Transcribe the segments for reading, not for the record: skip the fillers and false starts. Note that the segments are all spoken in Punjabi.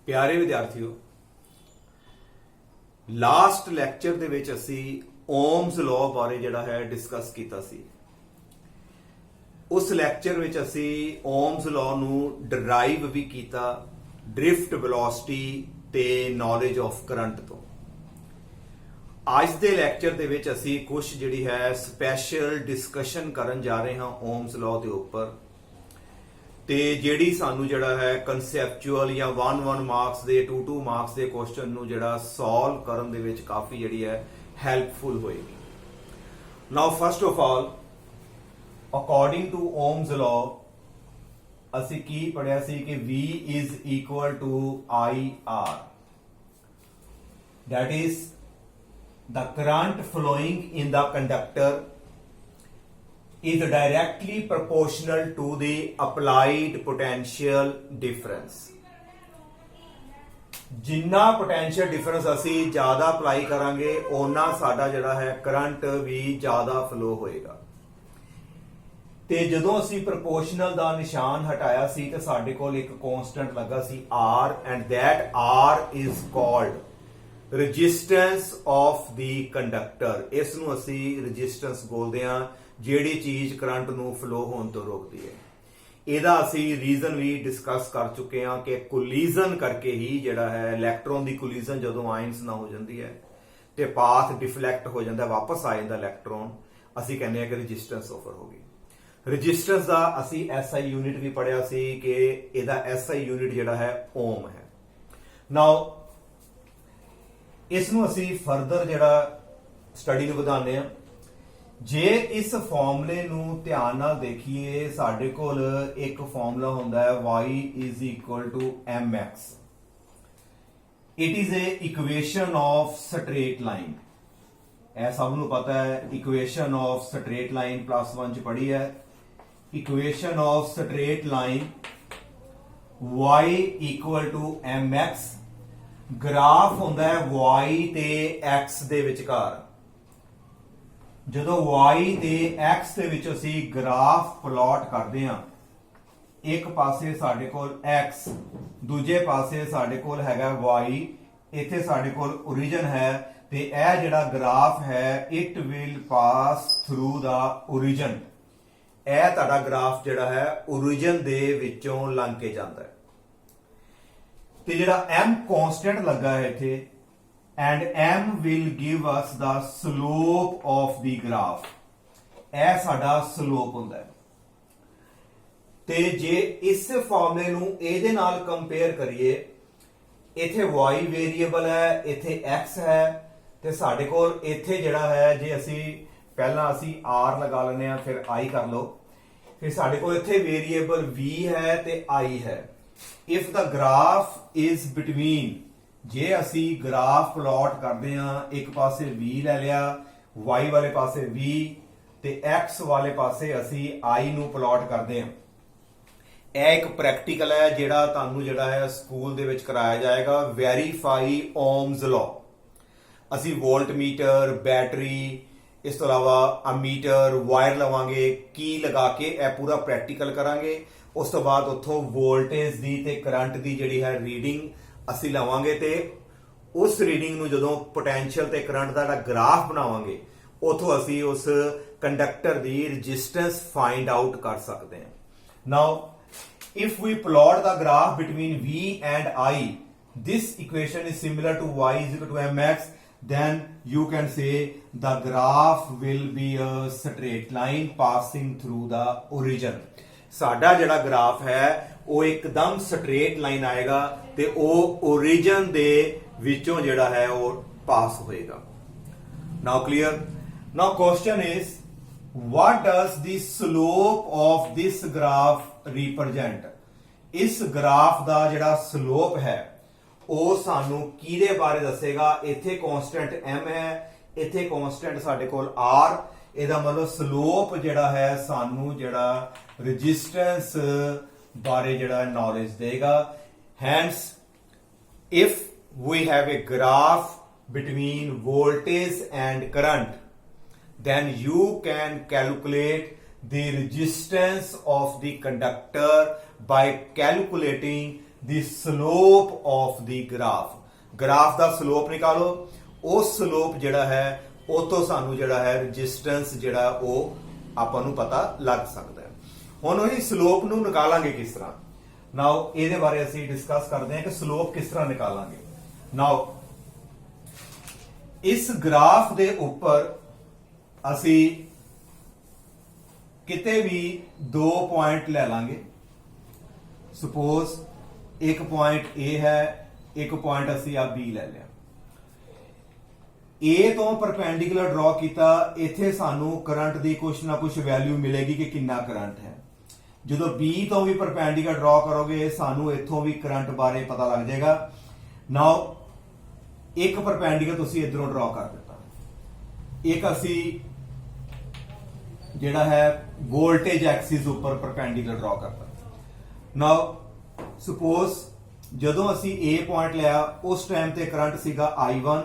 ਪਿਆਰੇ ਵਿਦਿਆਰਥੀਓ, ਲਾਸਟ ਲੈਕਚਰ ਦੇ ਵਿੱਚ ਅਸੀਂ ਓਮਸ ਲਾਅ ਬਾਰੇ ਜਿਹੜਾ ਹੈ ਡਿਸਕਸ ਕੀਤਾ ਸੀ। ਉਸ ਲੈਕਚਰ ਵਿੱਚ ਅਸੀਂ ਓਮਸ ਲਾਅ ਨੂੰ ਡਰਾਈਵ ਵੀ ਕੀਤਾ ਡ੍ਰਿਫਟ ਵੈਲੋਸਿਟੀ ਤੇ ਨੌਲੇਜ ਆਫ ਕਰੰਟ ਤੋਂ। ਅੱਜ ਦੇ ਲੈਕਚਰ ਦੇ ਵਿੱਚ ਅਸੀਂ ਕੁਝ ਜਿਹੜੀ ਹੈ ਸਪੈਸ਼ਲ ਡਿਸਕਸ਼ਨ ਕਰਨ ਜਾ ਰਹੇ ਹਾਂ ਓਮਸ ਲਾਅ ਦੇ ਉੱਪਰ, ਤੇ ਜਿਹੜੀ ਸਾਨੂੰ ਜਿਹੜਾ ਹੈ ਕਨਸੈਪਚੁਅਲ ਜਾਂ 1-1 ਮਾਰਕਸ ਦੇ 2-2 ਮਾਰਕਸ ਦੇ ਕੁਐਸਚਨ ਨੂੰ ਜਿਹੜਾ ਸੋਲਵ ਕਰਨ ਦੇ ਵਿੱਚ ਕਾਫੀ ਜਿਹੜੀ ਹੈ ਹੈਲਪਫੁਲ ਹੋਏਗੀ। Now first of all, according to Ohm's law ਅਸੀਂ ਕੀ ਪੜਿਆ ਸੀ ਕਿ V is equal to IR, that is the current flowing in the conductor is directly proportional to the applied potential difference। ਜਿੰਨਾ potential difference ਅਸੀਂ ਜ਼ਿਆਦਾ ਅਪਲਾਈ ਕਰਾਂਗੇ ਓਨਾ ਸਾਡਾ ਜਿਹੜਾ ਹੈ ਕਰੰਟ ਵੀ ਜ਼ਿਆਦਾ ਫਲੋ ਹੋਏਗਾ। ਤੇ ਜਦੋਂ ਅਸੀਂ ਪ੍ਰੋਪੋਰਸ਼ਨਲ ਦਾ ਨਿਸ਼ਾਨ ਹਟਾਇਆ ਸੀ ਤੇ ਸਾਡੇ ਕੋਲ ਇੱਕ ਕਨਸਟੈਂਟ ਲੱਗਾ ਸੀ R, and that R is called resistance of the conductor। ਇਸ ਨੂੰ ਅਸੀਂ resistance ਬੋਲਦੇ ਹਾਂ, ਜਿਹੜੀ ਚੀਜ਼ ਕਰੰਟ ਨੂੰ ਫਲੋ ਹੋਣ ਤੋਂ ਰੋਕਦੀ ਹੈ। ਇਹਦਾ ਅਸੀਂ ਰੀਜ਼ਨ ਵੀ ਡਿਸਕਸ ਕਰ ਚੁੱਕੇ ਹਾਂ ਕਿ ਕੋਲੀਜ਼ਨ ਕਰਕੇ ਹੀ ਜਿਹੜਾ ਹੈ ਇਲੈਕਟ੍ਰੋਨ ਦੀ ਕੋਲੀਜ਼ਨ ਜਦੋਂ ਆਇਨਸ ਨਾਲ ਹੋ ਜਾਂਦੀ ਹੈ ਤੇ ਪਾਥ ਡਿਫਲੈਕਟ ਹੋ ਜਾਂਦਾ, ਵਾਪਸ ਆ ਜਾਂਦਾ ਇਲੈਕਟ੍ਰੋਨ, ਅਸੀਂ ਕਹਿੰਦੇ ਹਾਂ ਕਿ ਰੈਜ਼ਿਸਟੈਂਸ ਆਫਰ ਹੋ ਗਈ। ਰੈਜ਼ਿਸਟੈਂਸ ਦਾ ਅਸੀਂ SI ਯੂਨਿਟ ਵੀ ਪੜਿਆ ਸੀ ਕਿ ਇਹਦਾ SI ਯੂਨਿਟ ਜਿਹੜਾ ਹੈ ਓਮ ਹੈ। ਨਾਓ ਇਸ ਨੂੰ ਅਸੀਂ ਫਰਦਰ ਜਿਹੜਾ ਸਟੱਡੀ ਨੂੰ ਵਧਾਉਂਦੇ ਹਾਂ। ਜੇ ਇਸ ਫਾਰਮੂਲੇ ਨੂੰ ਧਿਆਨ ਨਾਲ ਦੇਖੀਏ, ਸਾਡੇ ਕੋਲ ਇੱਕ ਫਾਰਮੂਲਾ ਹੁੰਦਾ ਹੈ y is equal to mx। It is a equation of straight line। ਇਹ ਸਭ ਨੂੰ ਪਤਾ ਹੈ, equation of straight line +1 ਚ ਪੜ੍ਹੀ ਹੈ। equation of straight line y equal to mx, graph ਹੁੰਦਾ ਹੈ y ਤੇ x ਦੇ ਵਿਚਕਾਰ। ਜਦੋਂ y ਤੇ x ਦੇ ਵਿੱਚ ਅਸੀਂ ਗ੍ਰਾਫ ਪਲਾਟ ਕਰਦੇ ਹਾਂ, ਇੱਕ ਪਾਸੇ ਸਾਡੇ ਕੋਲ x, ਦੂਜੇ ਪਾਸੇ ਸਾਡੇ ਕੋਲ ਹੈਗਾ y, ਇੱਥੇ ਸਾਡੇ ਕੋਲ origin ਹੈ, ਤੇ ਇਹ ਜਿਹੜਾ ਗ੍ਰਾਫ ਹੈ it will pass through the origin। ਇਹ ਤੁਹਾਡਾ ਗ੍ਰਾਫ ਜਿਹੜਾ ਹੈ origin ਦੇ ਵਿੱਚੋਂ ਲੰਘ ਕੇ ਜਾਂਦਾ ਹੈ। ਤੇ ਜਿਹੜਾ m constant ਲੱਗਾ ਹੈ ਇੱਥੇ, and m will give us the slope of the graph। ਇਹ ਸਾਡਾ ਸਲੋਪ ਹੁੰਦਾ ਹੈ। ਤੇ ਜੇ ਇਸ ਫਾਰਮੂਲੇ ਨੂੰ ਇਹਦੇ ਨਾਲ ਕੰਪੇਅਰ ਕਰੀਏ, ਇੱਥੇ y ਵੇਰੀਏਬਲ ਹੈ, ਇੱਥੇ x ਹੈ, ਤੇ ਸਾਡੇ ਕੋਲ ਇੱਥੇ ਜਿਹੜਾ ਹੈ, ਜੇ ਅਸੀਂ ਪਹਿਲਾਂ ਅਸੀਂ r ਲਗਾ ਲੈਂਦੇ ਆ, ਫਿਰ i ਕਰ ਲਓ, ਫਿਰ ਸਾਡੇ ਕੋਲ ਇੱਥੇ ਵੇਰੀਏਬਲ v ਹੈ ਤੇ i ਹੈ। if the graph is between, ਜੇ ਅਸੀਂ ਗ੍ਰਾਫ ਪਲਾਟ ਕਰਦੇ ਹਾਂ, ਇੱਕ ਪਾਸੇ v ਲੈ ਲਿਆ, y ਵਾਲੇ ਪਾਸੇ v, ਤੇ x ਵਾਲੇ ਪਾਸੇ ਅਸੀਂ i ਨੂੰ ਪਲਾਟ ਕਰਦੇ ਹਾਂ। ਇਹ ਇੱਕ ਪ੍ਰੈਕਟੀਕਲ ਹੈ ਜਿਹੜਾ ਤੁਹਾਨੂੰ ਜਿਹੜਾ ਹੈ ਸਕੂਲ ਦੇ ਵਿੱਚ ਕਰਾਇਆ ਜਾਏਗਾ। Verify Ohm's law. ਅਸੀਂ ਵੋਲਟਮੀਟਰ, ਬੈਟਰੀ, ਇਸ ਤੋਂ ਇਲਾਵਾ ਅਮੀਟਰ, ਵਾਇਰ ਲਵਾਂਗੇ, ਕੀ ਲਗਾ ਕੇ ਇਹ ਪੂਰਾ ਪ੍ਰੈਕਟੀਕਲ ਕਰਾਂਗੇ। ਉਸ ਤੋਂ ਬਾਅਦ ਉੱਥੋਂ ਵੋਲਟੇਜ ਦੀ ਤੇ ਕਰੰਟ ਦੀ ਜਿਹੜੀ ਹੈ ਰੀਡਿੰਗ ਅਸੀਂ ਲਵਾਂਗੇ, ਤੇ ਉਸ ਰੀਡਿੰਗ ਨੂੰ ਜਦੋਂ ਪੋਟੈਂਸ਼ੀਅਲ ਤੇ ਕਰੰਟ ਦਾ ਜਿਹੜਾ ਗ੍ਰਾਫ ਬਣਾਵਾਂਗੇ, ਉਥੋਂ ਅਸੀਂ ਉਸ ਕੰਡਕਟਰ ਦੀ ਰੈਜ਼ਿਸਟੈਂਸ ਫਾਈਂਡ ਆਊਟ ਕਰ ਸਕਦੇ ਹਾਂ। ਨਾਓ if we plot the graph between v and I, this equation is similar to y is equal to mx, then you can say the graph will be a straight line passing through the origin। ਸਾਡਾ ਜਿਹੜਾ ਗ੍ਰਾਫ ਹੈ ਉਹ ਇੱਕਦਮ ਸਟ੍ਰੇਟ ਲਾਈਨ ਆਏਗਾ ਤੇ ਉਹ origin ਦੇ ਵਿੱਚੋਂ ਜਿਹੜਾ ਹੈ ਉਹ ਪਾਸ ਹੋਏਗਾ। Now clear? Now question is, what does the slope of this graph represent? ਇਸ ਗ੍ਰਾਫ ਦਾ ਜਿਹੜਾ ਸਲੋਪ ਹੈ ਉਹ ਸਾਨੂੰ ਕਿਹਦੇ ਬਾਰੇ ਦੱਸੇਗਾ? ਇੱਥੇ ਕਾਂਸਟੈਂਟ m ਹੈ, ਇੱਥੇ ਕਾਂਸਟੈਂਟ ਸਾਡੇ ਕੋਲ r। ਇਹਦਾ ਮਤਲਬ ਸਲੋਪ ਜਿਹੜਾ ਹੈ ਸਾਨੂੰ ਜਿਹੜਾ ਰੈਜ਼ਿਸਟੈਂਸ ਬਾਰੇ ਜਿਹੜਾ ਨੌਲੇਜ ਦੇਗਾ। Hence, if we have a graph between voltage and current, then you can calculate the resistance of the conductor by calculating the slope of the graph दा स्लोप निकालो। उस स्लोप जिहड़ा है उतों सानू जिहड़ा है रजिस्टेंस जिहड़ा वो आपां नू पता लग सकता है। हुण वही स्लोप नू निकालांगे किस तरह। नाउ इहदे बारे असीं डिस्कस करते हैं कि स्लोप किस तरह निकालांगे। नाउ इस ग्राफ दे उपर असीं किते भी दो पॉइंट ले लांगे। सपोज एक पॉइंट ए है, एक पॉइंट असीं आ बी ले लिया। ए तो परपेंडिकुलर ड्रॉ किया, इत्थे सानू करंट दी कुछ ना कुछ वैल्यू मिलेगी कि कितना करंट है। जो बी तो भी परपेंडिकुलर ड्रॉ करोगे सानू इत्थों भी करंट बारे पता लग जाएगा। नाउ एक परपेंडिकुलर तुसी इधरों ड्रॉ कर दिता, एक असी जिहड़ा है वोल्टेज एक्सिस ऊपर परपेंडिकुलर ड्रॉ करता। नाउ सपोज जदों असी ए पॉइंट लिया उस टाइम ते करंट सीगा I1,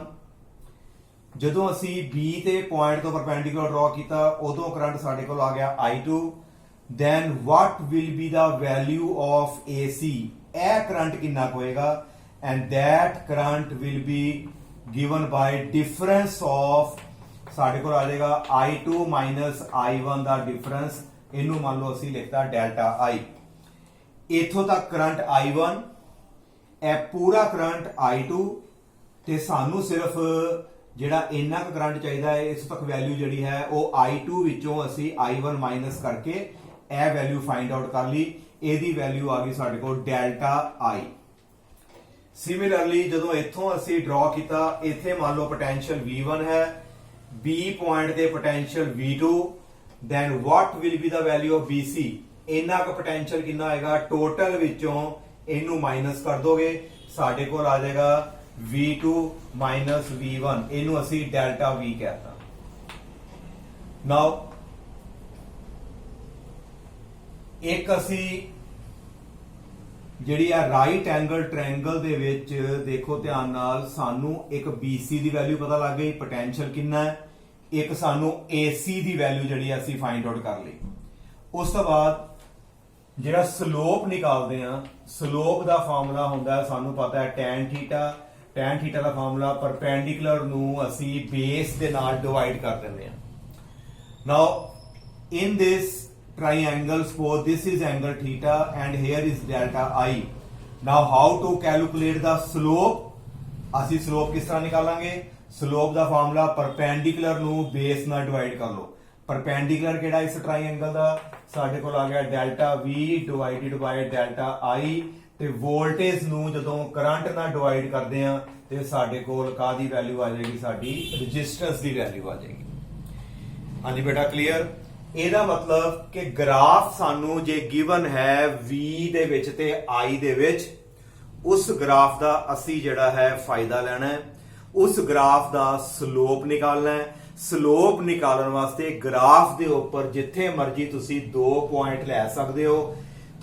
जदों असी बी ते पॉइंट तो परपेंडिकुलर ड्रॉ किया उदों करंट साडे कोल आ गया I2। then what will be the value of AC, यह करंट कितना होएगा, and that current will be given by difference of साडे कोल आ जाएगा I2 माइनस I1 का डिफरेंस। इनू मान लो असी लिखता डेल्टा I। इथों तक करंट I1, ए पूरा करंट I2, ते सानू सिर्फ जिहड़ा इन्ना करंट चाहिए है इस तक वैल्यू जिहड़ी है वो I2 विचों असी I1 माइनस करके ए वैल्यू फाइंड आउट कर ली। एदी वैल्यू आ गई साडे कोल डेल्टा I। सिमिलरली जदों इथों असी ड्रॉ किया, इथे मान लो पोटेंशियल V1 है, बी पॉइंट दे potential V2, then what will be the value of BC, इन्ना का पोटेंशियल कितना आएगा, टोटल विचों इनू माइनस कर दोगे साडे कोल आ जाएगा V2 माइनस V1, इनू असी डेल्टा V कहता। नाउ एक असी जिहड़ी आ राइट एंगल ट्रायंगल दे विच देखो ध्यान नाल, सानू एक BC दी वैल्यू पता लग गई, पोटेंशियल कितना है, एक सानू AC दी वैल्यू जिहड़ी असी फाइंड आउट कर ली। उस तो बाद जिहड़ा स्लोप निकालते हैं, स्लोप दा फार्मूला हुंदा है सानू पता है tan थीटा। tan थीटा दा फार्मूला परपेंडिकुलर नू असी बेस दे नाल डिवाइड कर दिंदे हां। Now in this triangle, suppose this is angle theta and here is delta I. Now how to calculate the slope? असी slope किस तरह निकालांगे? Slope दा फार्मूला परपेंडिकुलर नू बेस नाल डिवाइड कर लो। परपेंडिकुलर केड़ा इस ट्रायंगल दा साडे कोल आ गया delta V divided by delta I, ते वोल्टेज नू जदों करंट नाल डिवाइड करदे आ ते साडे कोल कादी वैल्यू आ जाएगी, साडी रेजिस्टेंस दी वैल्यू आ जाएगी। हाँ जी बेटा क्लियर। ਇਹਦਾ मतलब कि ग्राफ सानू जे गिवन है V दे विच ते I दे विच, उस ग्राफ दा असी जिहड़ा है फायदा लेना है, उस ग्राफ दा स्लोप निकालना है। स्लोप निकालण वास्ते ग्राफ दे ऊपर जिथे मर्जी तुसी दो पॉइंट लै सकदे हो।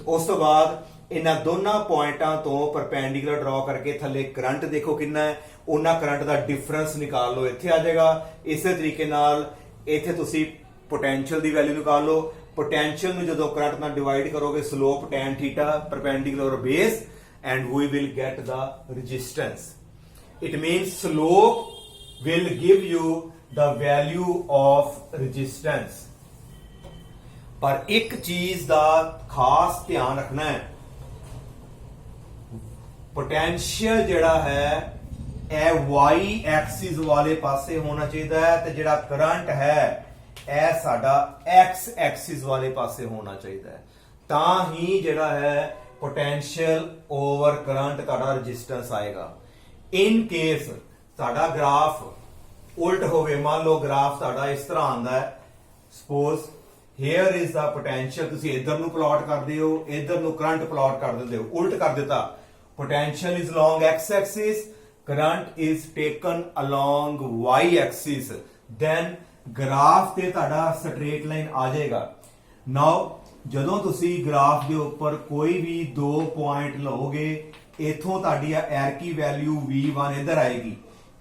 उस तो बाद इन्हां दोनों पॉइंटां तो परपेंडिकुलर ड्रॉ करके थल्ले करंट देखो कितना है, उन्हां करंट दा डिफरेंस निकाल लो, इत्थे आ जाएगा। इसे तरीके नाल इत्थे तुसी पोटेंशियल दी वैल्यू निकाल लो। पोटेंशियल नू जदों करंट नाल डिवाइड करोगे slope tan theta perpendicular base and we will get the resistance. It means slope will give you the value of resistance. पर एक चीज दा खास ध्यान रखना है, पोटेंशियल जिहड़ा है ए Y एक्सिस वाले पासे होना चाहिए है, ते जिहड़ा करंट है ਇਹ ਸਾਡਾ X एक्सिस वाले पासे होना चाहिए, ਤਾਂ ਹੀ ਜਿਹੜਾ ਹੈ पोटेंशियल ओवर करंट ਤੁਹਾਡਾ रेजिस्टेंस आएगा। इन केस ਤੁਹਾਡਾ ग्राफ उल्ट होवे, मान लो ग्राफ ਤੁਹਾਡਾ इस तरह आंदा है, suppose here is the potential, ਤੁਸੀਂ इधर ਨੂੰ प्लॉट करदे हो, इधर ਨੂੰ करंट प्लॉट कर दिंदे हो, उल्ट कर दिता। Potential is along X axis, current is taken along Y axis, then graph ते तुहाडा स्ट्रेट लाइन आ जाएगा। नाउ जदों तुसी ग्राफ के ऊपर कोई भी दो पॉइंट लोगे, इथों तुहाडी एर की वैल्यू V1 इधर आएगी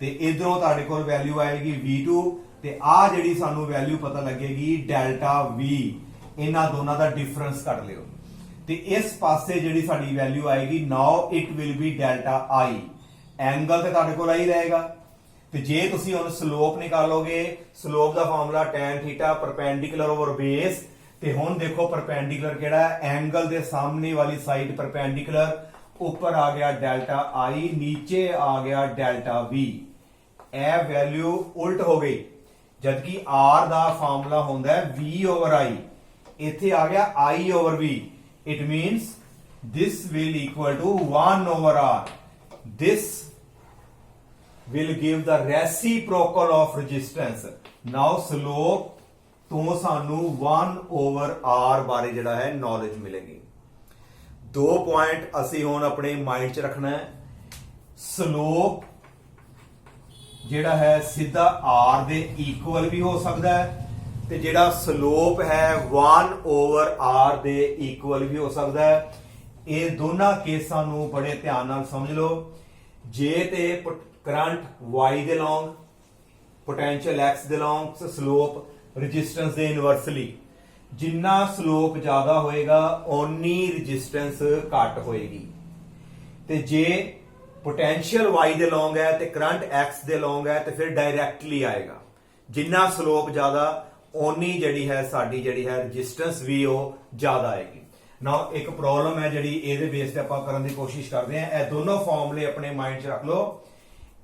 ते इधरों तुहाडे कोल वैल्यू आएगी V2, ते आ जिहड़ी सानू वैल्यू पता लगेगी डेल्टा V। इन्हां दोनों का डिफरेंस कट लियो। ਤੇ ਇਸ ਪਾਸੇ ਜਿਹੜੀ ਸਾਡੀ ਵੈਲਿਊ ਆਏਗੀ now it will be delta I. Angle ਤੇ ਤੁਹਾਡੇ ਕੋਲ ਆਈ ਰਹੇਗਾ। ਤੇ ਜੇ ਤੁਸੀਂ ਹੁਣ ਸਲੋਪ ਨਿਕਾਲੋਗੇ, ਸਲੋਪ ਦਾ formula tan theta perpendicular over base. ਤੇ ਹੁਣ ਦੇਖੋ ਪਰਪੈਂਡੀਕੂਲਰ ਕਿਹੜਾ ਹੈ, ਐਂਗਲ ਦੇ ਸਾਹਮਣੇ ਵਾਲੀ ਸਾਈਡ ਪਰਪੈਂਡੀਕੂਲਰ, ਉੱਪਰ ਆ ਗਿਆ ਡੈਲਟਾ ਆਈ, ਨੀਚੇ ਆ ਗਿਆ ਡੈਲਟਾ ਵੀ। ਇਹ ਵੈਲਿਊ ਉਲਟ ਹੋ ਗਈ, ਜਦਕਿ r ਦਾ ਫਾਰਮੂਲਾ ਹੁੰਦਾ ਹੈ v ਓਵਰ i, ਇੱਥੇ ਆ ਗਿਆ i over v। It means this will equal to 1 over r. This will give the reciprocal of resistance. Now slope ਤੋਂ ਸਾਨੂੰ 1 over r ਬਾਰੇ ਜਿਹੜਾ ਹੈ ਨੌਲੇਜ ਮਿਲੇਗੀ। ਦੋ ਪੁਆਇੰਟ ਅਸੀਂ ਹੁਣ ਆਪਣੇ ਮਾਈਂਡ 'ਚ ਰੱਖਣਾ ਹੈ। ਸਲੋਪ ਜਿਹੜਾ ਹੈ ਸਿੱਧਾ r ਦੇ ਇਕੁਅਲ ਵੀ ਹੋ ਸਕਦਾ ਹੈ, ਤੇ ਜਿਹੜਾ ਸਲੋਪ ਹੈ 1 over r ਦੇ ਇਕੁਅਲ ਵੀ ਹੋ ਸਕਦਾ ਹੈ। ਇਹ ਦੋਨਾਂ ਕੇਸਾਂ ਨੂੰ ਬੜੇ ਧਿਆਨ ਨਾਲ ਸਮਝ ਲਓ। ਜੇ ਤੇ ਕਰੰਟ y ਦੇ ਲੌਂਗ, ਪੋਟੈਂਸ਼ੀਅਲ x ਦੇ ਲੌਂਗ, ਸਲੋਪ ਰੈਜ਼ਿਸਟੈਂਸ ਦੇ ਇਨਵਰਸਲੀ, ਜਿੰਨਾ ਸਲੋਪ ਜ਼ਿਆਦਾ ਹੋਏਗਾ ਓਨੀ ਰੈਜ਼ਿਸਟੈਂਸ ਘੱਟ ਹੋਏਗੀ। ਤੇ ਜੇ ਪੋਟੈਂਸ਼ੀਅਲ y ਦੇ ਲੌਂਗ ਹੈ ਤੇ ਕਰੰਟ x ਦੇ ਲੌਂਗ ਹੈ ਤੇ ਫਿਰ ਡਾਇਰੈਕਟਲੀ ਆਏਗਾ। ਜਿੰਨਾ ਸਲੋਪ ਜ਼ਿਆਦਾ ਓਨੀ ਜਿਹੜੀ ਹੈ ਸਾਡੀ ਜਿਹੜੀ ਹੈ ਰੈਜ਼ਿਸਟੈਂਸ ਵੀ ਉਹ ਜ਼ਿਆਦਾ ਆਏਗੀ। ਨਾਓ ਇੱਕ ਪ੍ਰੋਬਲਮ ਹੈ ਜਿਹੜੀ ਇਹਦੇ ਬੇਸ ਤੇ ਆਪਾਂ ਕਰਨ ਦੀ ਕੋਸ਼ਿਸ਼ ਕਰਦੇ ਹਾਂ। ਇਹ ਦੋਨੋਂ ਫਾਰਮੂਲੇ ਆਪਣੇ ਮਾਈਂਡ 'ਚ ਰੱਖ ਲਓ।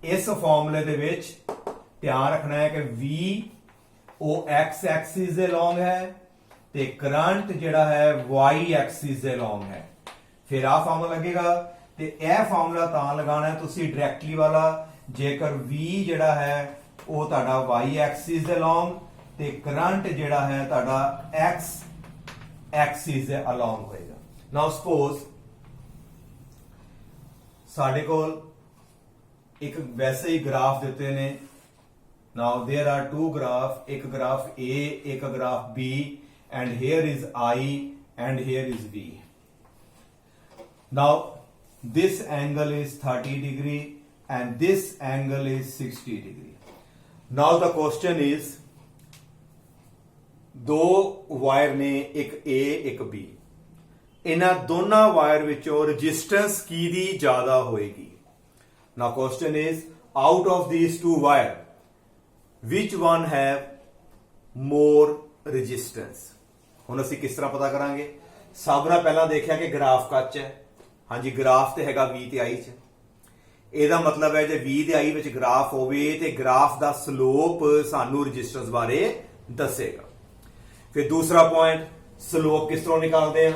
ਇਸ ਫਾਰਮੂਲੇ ਦੇ ਵਿੱਚ ਧਿਆਨ ਰੱਖਣਾ ਹੈ ਕਿ v ਉਹ x ਐਕਸਿਸ ਦੇ ਲੌਂਗ ਹੈ ਤੇ ਕਰੰਟ ਜਿਹੜਾ ਹੈ y ਐਕਸਿਸ ਦੇ ਲੌਂਗ ਹੈ। ਫਿਰ ਆਹ ਫਾਰਮੂਲਾ ਲੱਗੇਗਾ। ਤੇ ਇਹ ਫਾਰਮੂਲਾ ਤਾਂ ਲਗਾਉਣਾ ਹੈ ਤੁਸੀਂ ਡਾਇਰੈਕਟਲੀ ਵਾਲਾ, ਜੇਕਰ v ਜਿਹੜਾ ਹੈ ਉਹ ਤੁਹਾਡਾ y ਐਕਸਿਸ ਦੇ ਲੌਂਗ ਤੇ ਕਰੰਟ ਜਿਹੜਾ ਹੈ ਤੁਹਾਡਾ x ਐਕਸਿਸ ਦੇ ਅਲੋਂਗ ਹੋਏਗਾ। ਨਾਓ ਸਪੋਜ਼ ਸਾਡੇ ਕੋਲ ਇੱਕ ਵੈਸੇ ਹੀ ਗ੍ਰਾਫ ਦਿੱਤੇ ਨੇ। ਨਾਓ देयर आर टू ग्राफ, एक ग्राफ A, एक graph B, and here is I and here is B. Now this angle is 30 degree and this angle is 60 degree. Now the question is, ਦੋ ਵਾਇਰ ਨੇ, ਇੱਕ A ਇੱਕ B, ਇਹਨਾਂ ਦੋਨਾਂ ਵਾਇਰ ਵਿੱਚੋਂ ਰੈਜ਼ਿਸਟੈਂਸ ਕਿਹਦੀ ਜ਼ਿਆਦਾ ਹੋਏਗੀ? Now question is, out of these two wire which one have more resistance? ਹੁਣ ਅਸੀਂ ਕਿਸ ਤਰ੍ਹਾਂ ਪਤਾ ਕਰਾਂਗੇ? ਸਭ ਨਾਲ ਪਹਿਲਾਂ ਦੇਖਿਆ ਕਿ ਗ੍ਰਾਫ ਕੱਚ ਹੈ। ਹਾਂਜੀ, ਗ੍ਰਾਫ ਤੇ ਹੈਗਾ v ਤੇ i 'ਚ। ਇਹਦਾ ਮਤਲਬ ਹੈ ਜੇ v ਤੇ i ਵਿੱਚ ਗ੍ਰਾਫ ਹੋਵੇ ਤੇ ਗ੍ਰਾਫ ਦਾ ਸਲੋਪ ਸਾਨੂੰ ਰੈਜ਼ਿਸਟੈਂਸ ਬਾਰੇ ਦੱਸੇਗਾ। ਫਿਰ ਦੂਸਰਾ ਪੁਆਇੰਟ, ਸਲੋਪ ਕਿਸ ਤਰ੍ਹਾਂ ਨਿਕਾਲਦੇ ਆ?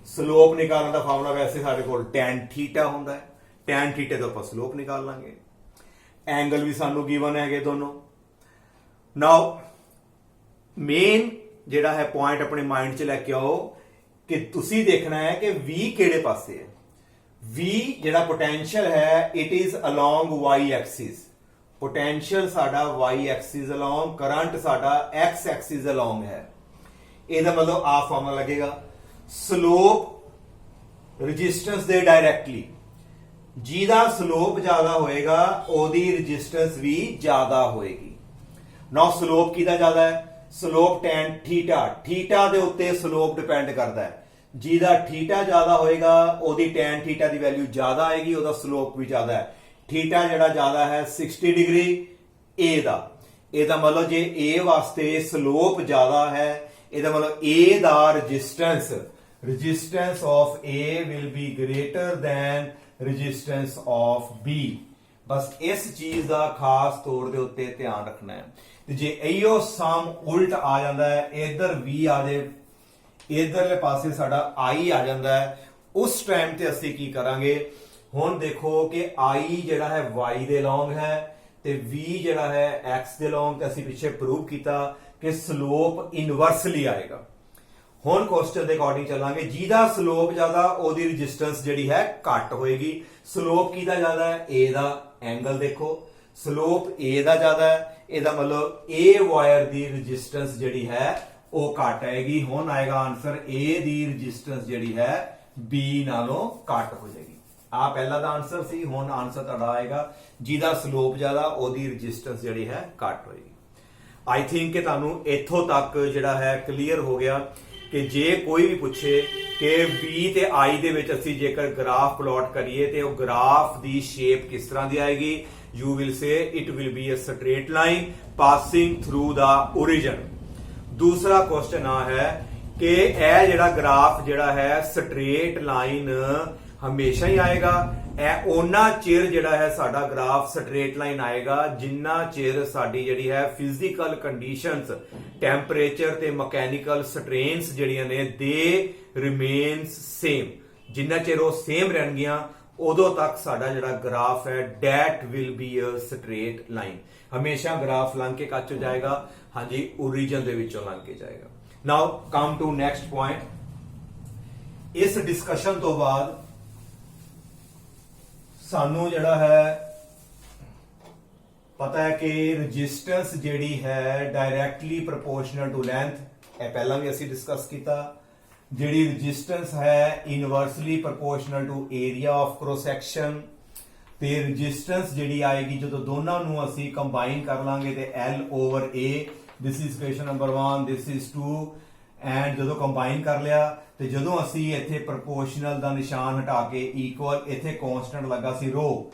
ਸਲੋਪ ਨਿਕਾਲਣ ਦਾ ਫਾਰਮੂਲਾ ਵੈਸੇ ਸਾਡੇ ਕੋਲ tan ਥੀਟਾ ਹੁੰਦਾ ਹੈ। tan ਥੀਟੇ ਤੋਂ ਆਪਾਂ ਸਲੋਪ ਨਿਕਾਲ ਲਾਂਗੇ। ਐਂਗਲ ਵੀ ਸਾਨੂੰ ਗਿਵਨ ਹੈਗੇ ਦੋਨੋਂ। ਨਾਓ ਮੇਨ ਜਿਹੜਾ ਹੈ ਪੁਆਇੰਟ ਆਪਣੇ ਮਾਈਂਡ 'ਚ ਲੈ ਕੇ ਆਓ ਕਿ ਤੁਸੀਂ ਦੇਖਣਾ ਹੈ ਕਿ v ਕਿਹੜੇ ਪਾਸੇ ਹੈ। v ਜਿਹੜਾ ਪੋਟੈਂਸ਼ੀਅਲ ਹੈ it is along y Axis. Potential ਸਾਡਾ y ਐਕਸਿਸ ਅਲੋਂਗ, ਕਰੰਟ ਸਾਡਾ x ਐਕਸਿਸ ਅਲੋਂਗ ਹੈ। ਇਹਦਾ ਮਤਲਬ ਆ ਫਾਰਮੂਲਾ ਲੱਗੇਗਾ, ਸਲੋਪ ਰੈਜ਼ਿਸਟੈਂਸ ਦੇ ਡਾਇਰੈਕਟਲੀ, ਜਿਹਦਾ ਸਲੋਪ ਜ਼ਿਆਦਾ ਹੋਏਗਾ ਉਹਦੀ ਰੈਜ਼ਿਸਟੈਂਸ ਵੀ ਜ਼ਿਆਦਾ ਹੋਏਗੀ। ਨਾਓ ਸਲੋਪ ਕਿਹਦਾ ਜ਼ਿਆਦਾ ਹੈ? ਸਲੋਪ tan ਥੀਟਾ, ਥੀਟਾ ਦੇ ਉੱਤੇ ਸਲੋਪ ਡਿਪੈਂਡ ਕਰਦਾ ਹੈ। ਜਿਹਦਾ ਥੀਟਾ ਜ਼ਿਆਦਾ ਹੋਏਗਾ ਉਹਦੀ tan ਥੀਟਾ ਦੀ ਵੈਲਿਊ ਜ਼ਿਆਦਾ ਆਏਗੀ, ਉਹਦਾ ਸਲੋਪ ਵੀ ਜ਼ਿਆਦਾ ਹੈ। ਥੀਟਾ ਜਿਹੜਾ ਜ਼ਿਆਦਾ ਹੈ 60 ਡਿਗਰੀ A ਦਾ, ਇਹਦਾ ਮਤਲਬ ਜੇ A ਵਾਸਤੇ ਸਲੋਪ ਜ਼ਿਆਦਾ ਹੈ, ਇਹਦਾ ਮਤਲਬ A the resistance of A will be greater than resistance of B। ਬਸ ਇਸ ਚੀਜ਼ ਦਾ ਖਾਸ ਤੌਰ ਦੇ ਉੱਤੇ ਧਿਆਨ ਰੱਖਣਾ ਹੈ। ਤੇ ਜੇ ਇਹੋ ਸਮ ਉਲਟ ਆ ਜਾਂਦਾ ਹੈ, ਇਧਰ V ਆ ਜਾਏ, ਇਧਰਲੇ ਪਾਸੇ ਸਾਡਾ I ਆ ਜਾਂਦਾ ਹੈ, ਉਸ ਟਾਈਮ ਤੇ ਅਸੀਂ ਕੀ ਕਰਾਂਗੇ? ਹੁਣ ਦੇਖੋ ਕਿ I ਜਿਹੜਾ ਹੈ Y ਦੇ ਲੌਂਗ ਹੈ ਤੇ V ਜਿਹੜਾ ਹੈ X ਦੇ ਲੌਂਗ, ਤੇ ਅਸੀਂ ਪਿੱਛੇ ਪ੍ਰੂਵ ਕੀਤਾ ਕਿ ਸਲੋਪ ਇਨਵਰਸਲੀ ਆਏਗਾ। ਹੁਣ ਕੁਐਸਚਨ ਦੇ ਅਕੋਰਡਿੰਗ ਚੱਲਾਂਗੇ। ਜਿਹਦਾ ਸਲੋਪ ਜ਼ਿਆਦਾ ਉਹਦੀ ਰੈਜ਼ਿਸਟੈਂਸ ਜਿਹੜੀ ਹੈ ਘੱਟ ਹੋਏਗੀ। ਸਲੋਪ ਕਿਹਦਾ ਜ਼ਿਆਦਾ ਹੈ? A the. ਐਂਗਲ ਦੇਖੋ, ਸਲੋਪ A ਦਾ ਜ਼ਿਆਦਾ ਹੈ, ਇਹਦਾ ਮਤਲਬ A ਵਾਇਰ ਦੀ ਰੈਜ਼ਿਸਟੈਂਸ ਜਿਹੜੀ ਹੈ ਉਹ ਘੱਟ ਆਏਗੀ। ਹੁਣ ਆਏਗਾ ਆਨਸਰ A ਦੀ ਰੈਜ਼ਿਸਟੈਂਸ ਜਿਹੜੀ ਹੈ B ਨਾਲੋਂ ਘੱਟ ਹੋ ਜਾਏਗੀ। ਆ ਪਹਿਲਾ ਦਾ ਆਨਸਰ ਸੀ। ਹੁਣ ਆਨਸਰ ਤੁਹਾਡਾ ਆਏਗਾ ਜਿਹਦਾ ਸਲੋਪ ਜ਼ਿਆਦਾ ਉਹਦੀ ਰੈਜ਼ਿਸਟੈਂਸ ਜਿਹੜੀ ਹੈ ਘੱਟ ਹੋਏਗੀ। ਆਈ ਥਿੰਕ ਕਿ ਤੁਹਾਨੂੰ ਇੱਥੋਂ ਤੱਕ ਜਿਹੜਾ ਹੈ ਕਲੀਅਰ ਹੋ ਗਿਆ ਕਿ ਜੇ ਕੋਈ ਵੀ ਪੁੱਛੇ ਕਿ V ਤੇ I ਦੇ ਵਿੱਚ ਅਸੀਂ ਜੇਕਰ ਗ੍ਰਾਫ ਪਲਾਟ ਕਰੀਏ ਤੇ ਉਹ ਗ੍ਰਾਫ ਦੀ ਸ਼ੇਪ ਕਿਸ ਤਰ੍ਹਾਂ ਦੀ ਆਏਗੀ, you will say it will be a straight line passing through the origin। ਦੂਸਰਾ ਕੁਐਸਚਨ ਆ ਹੈ ਕਿ ਇਹ ਜਿਹੜਾ ਗ੍ਰਾਫ ਜਿਹੜਾ ਹੈ ਸਟ੍ਰੇਟ ਲਾਈਨ ਹਮੇਸ਼ਾ ਹੀ ਆਏਗਾ, ਇਹ ਉਹਨਾਂ ਚਿਰ ਜਿਹੜਾ ਹੈ ਸਾਡਾ ਗ੍ਰਾਫ ਸਟ੍ਰੇਟ ਲਾਈਨ ਆਏਗਾ ਜਿੰਨਾ ਚਿਰ ਸਾਡੀ ਜਿਹੜੀ ਹੈ ਫਿਜ਼ੀਕਲ ਕੰਡੀਸ਼ਨਸ, ਟੈਂਪਰੇਚਰ ਤੇ ਮਕੈਨੀਕਲ ਸਟ੍ਰੇਨਸ ਜਿਹੜੀਆਂ ਨੇ ਦੇ ਰਿਮੇਨਸ ਸੇਮ, ਜਿੰਨਾ ਚਿਰ ਉਹ ਸੇਮ ਰਹਿਣਗੀਆਂ ਉਦੋਂ ਤੱਕ ਸਾਡਾ ਜਿਹੜਾ ਗ੍ਰਾਫ ਹੈ that will be a straight line. ਹਮੇਸ਼ਾ ਗ੍ਰਾਫ ਲੰਘ ਕੇ ਕੱਚ ਹੋ ਜਾਏਗਾ, ਹਾਂਜੀ ਓਰੀਜਨ ਦੇ ਵਿੱਚੋਂ ਲੰਘ ਕੇ ਜਾਏਗਾ। ਨਾਓ ਕਮ ਟੂ ਨੈਕਸਟ ਪੁਆਇੰਟ। ਇਸ ਡਿਸਕਸ਼ਨ ਤੋਂ ਬਾਅਦ ਸਾਨੂੰ ਜਿਹੜਾ ਹੈ ਪਤਾ ਹੈ ਕਿ ਰੈਜ਼ਿਸਟੈਂਸ ਜਿਹੜੀ ਹੈ ਡਾਇਰੈਕਟਲੀ ਪ੍ਰੋਪੋਰਸ਼ਨਲ ਟੂ ਲੈਂਥ, ਇਹ ਪਹਿਲਾਂ ਵੀ ਅਸੀਂ ਡਿਸਕਸ ਕੀਤਾ। ਜਿਹੜੀ ਰੈਜ਼ਿਸਟੈਂਸ ਹੈ inversely proportional to area of cross section, ਤੇ ਰੈਜ਼ਿਸਟੈਂਸ ਜਿਹੜੀ ਆਏਗੀ ਜਦੋਂ ਦੋਨਾਂ ਨੂੰ ਅਸੀਂ ਕੰਬਾਈਨ ਕਰ ਲਾਂਗੇ ਤੇ L/A, this is equation number 1, this is 2, and ਜਦੋਂ ਕੰਬਾਈਨ ਕਰ ਲਿਆ ਤੇ ਜਦੋਂ ਅਸੀਂ ਇੱਥੇ ਪ੍ਰੋਪੋਰਸ਼ਨਲ ਦਾ ਨਿਸ਼ਾਨ ਹਟਾ ਕੇ ਇਕੁਅਲ, ਇੱਥੇ ਕਨਸਟੈਂਟ ਲੱਗਾ ਸੀ ਰੋ,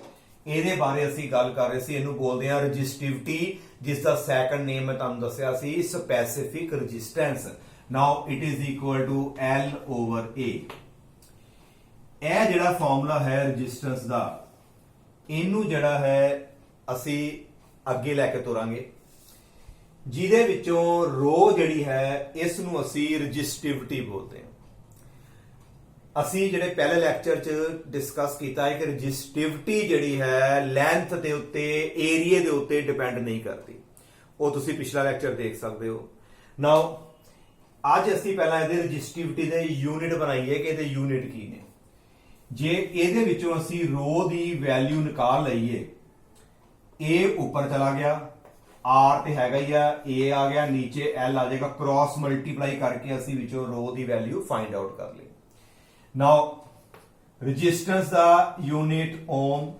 ਇਹਦੇ ਬਾਰੇ ਅਸੀਂ ਗੱਲ ਕਰ ਰਹੇ ਸੀ। ਇਹਨੂੰ ਬੋਲਦੇ ਆ ਰੈਜ਼ਿਸਟਿਵਿਟੀ, ਜਿਸ ਦਾ ਸੈਕੰਡ ਨੇਮ ਮੈਂ ਤੁਹਾਨੂੰ ਦੱਸਿਆ ਸੀ specific resistance. Now it is equal to L/A। ਇਹ ਜਿਹੜਾ ਫਾਰਮੂਲਾ ਹੈ ਰੈਜ਼ਿਸਟੈਂਸ ਦਾ, ਇਹਨੂੰ ਜਿਹੜਾ ਹੈ ਅਸੀਂ ਅੱਗੇ ਲੈ ਕੇ ਤੁਰਾਂਗੇ, ਜਿਹਦੇ ਵਿੱਚੋਂ ਰੋ ਜਿਹੜੀ ਹੈ ਇਸ ਨੂੰ ਅਸੀਂ ਰੈਜ਼ਿਸਟਿਵਿਟੀ ਬੋਲਦੇ ਹਾਂ। ਅਸੀਂ ਜਿਹੜੇ ਪਹਿਲੇ ਲੈਕਚਰ 'ਚ ਡਿਸਕਸ ਕੀਤਾ ਹੈ ਕਿ ਰੈਜ਼ਿਸਟਿਵਿਟੀ ਜਿਹੜੀ ਹੈ ਲੈਂਥ ਦੇ ਉੱਤੇ, ਏਰੀਆ ਦੇ ਉੱਤੇ ਡਿਪੈਂਡ ਨਹੀਂ ਕਰਦੀ, ਉਹ ਤੁਸੀਂ ਪਿਛਲਾ ਲੈਕਚਰ ਦੇਖ ਸਕਦੇ ਹੋ। ਨਾਓ ਅੱਜ ਅਸੀਂ ਪਹਿਲਾਂ ਇਹਦੇ ਰੈਜ਼ਿਸਟਿਵਿਟੀ ਦੇ ਯੂਨਿਟ ਬਣਾਈਏ ਕਿ ਇਹਦੇ ਯੂਨਿਟ ਕੀ ਨੇ। ਜੇ ਇਹਦੇ ਵਿੱਚੋਂ ਅਸੀਂ ਰੋ ਦੀ ਵੈਲਿਊ ਨਿਕਾਲ ਲਈਏ, A ਉੱਪਰ ਚਲਾ ਗਿਆ, R ਤੇ ਹੈਗਾ ਹੀ ਆ, A ਆ ਗਿਆ, ਨੀਚੇ L ਆ ਜਾਏਗਾ, ਕ੍ਰਾਸ ਮਲਟੀਪਲਾਈ ਕਰਕੇ ਅਸੀਂ ਵਿੱਚੋਂ ਰੋ ਦੀ ਵੈਲਿਊ ਫਾਈਂਡ ਆਊਟ ਕਰ ਲਈ। ਨਾਓ ਰੈਜ਼ਿਸਟੈਂਸ ਦਾ ਯੂਨਿਟ ਓਮ,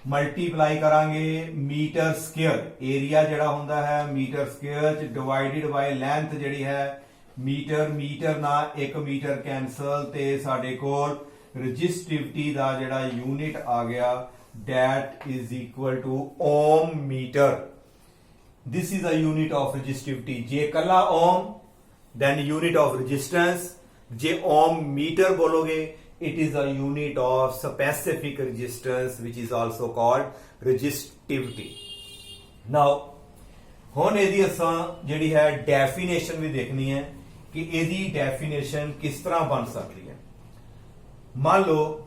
ਮਲਟੀਪਲਾਈ ਕਰਾਂਗੇ ਮੀਟਰ ਸਕੁਅਰ, ਏਰੀਆ ਜਿਹੜਾ ਹੁੰਦਾ ਹੈ ਮੀਟਰ ਸਕੁਅਰ ਚ ਡਿਵਾਈਡਡ ਬਾਈ ਲੈਂਥ ਜਿਹੜੀ ਹੈ ਮੀਟਰ, ਮੀਟਰ ਨਾਲ 1 ਮੀਟਰ ਕੈਂਸਲ, ਤੇ ਸਾਡੇ ਕੋਲ ਰੈਜ਼ਿਸਟਿਵਿਟੀ ਦਾ ਜਿਹੜਾ ਯੂਨਿਟ ਆ ਗਿਆ that is equal to ohm meter। this is a unit of resistivity। ਜੇ ਕੱਲਾ ohm then unit of resistance, ਜੇ ohm meter ਬੋਲੋਗੇ it is a unit of specific resistance which is also called resistivity। now ਹੁਣ ਇਹਦੀ ਅਸਾਂ ਜਿਹੜੀ ਹੈ ਡੈਫੀਨੇਸ਼ਨ ਵੀ ਦੇਖਣੀ ਹੈ ਕਿ ਇਹਦੀ ਡੈਫੀਨੇਸ਼ਨ ਕਿਸ ਤਰ੍ਹਾਂ ਬਣ ਸਕਦੀ ਹੈ। ਮੰਨ ਲਓ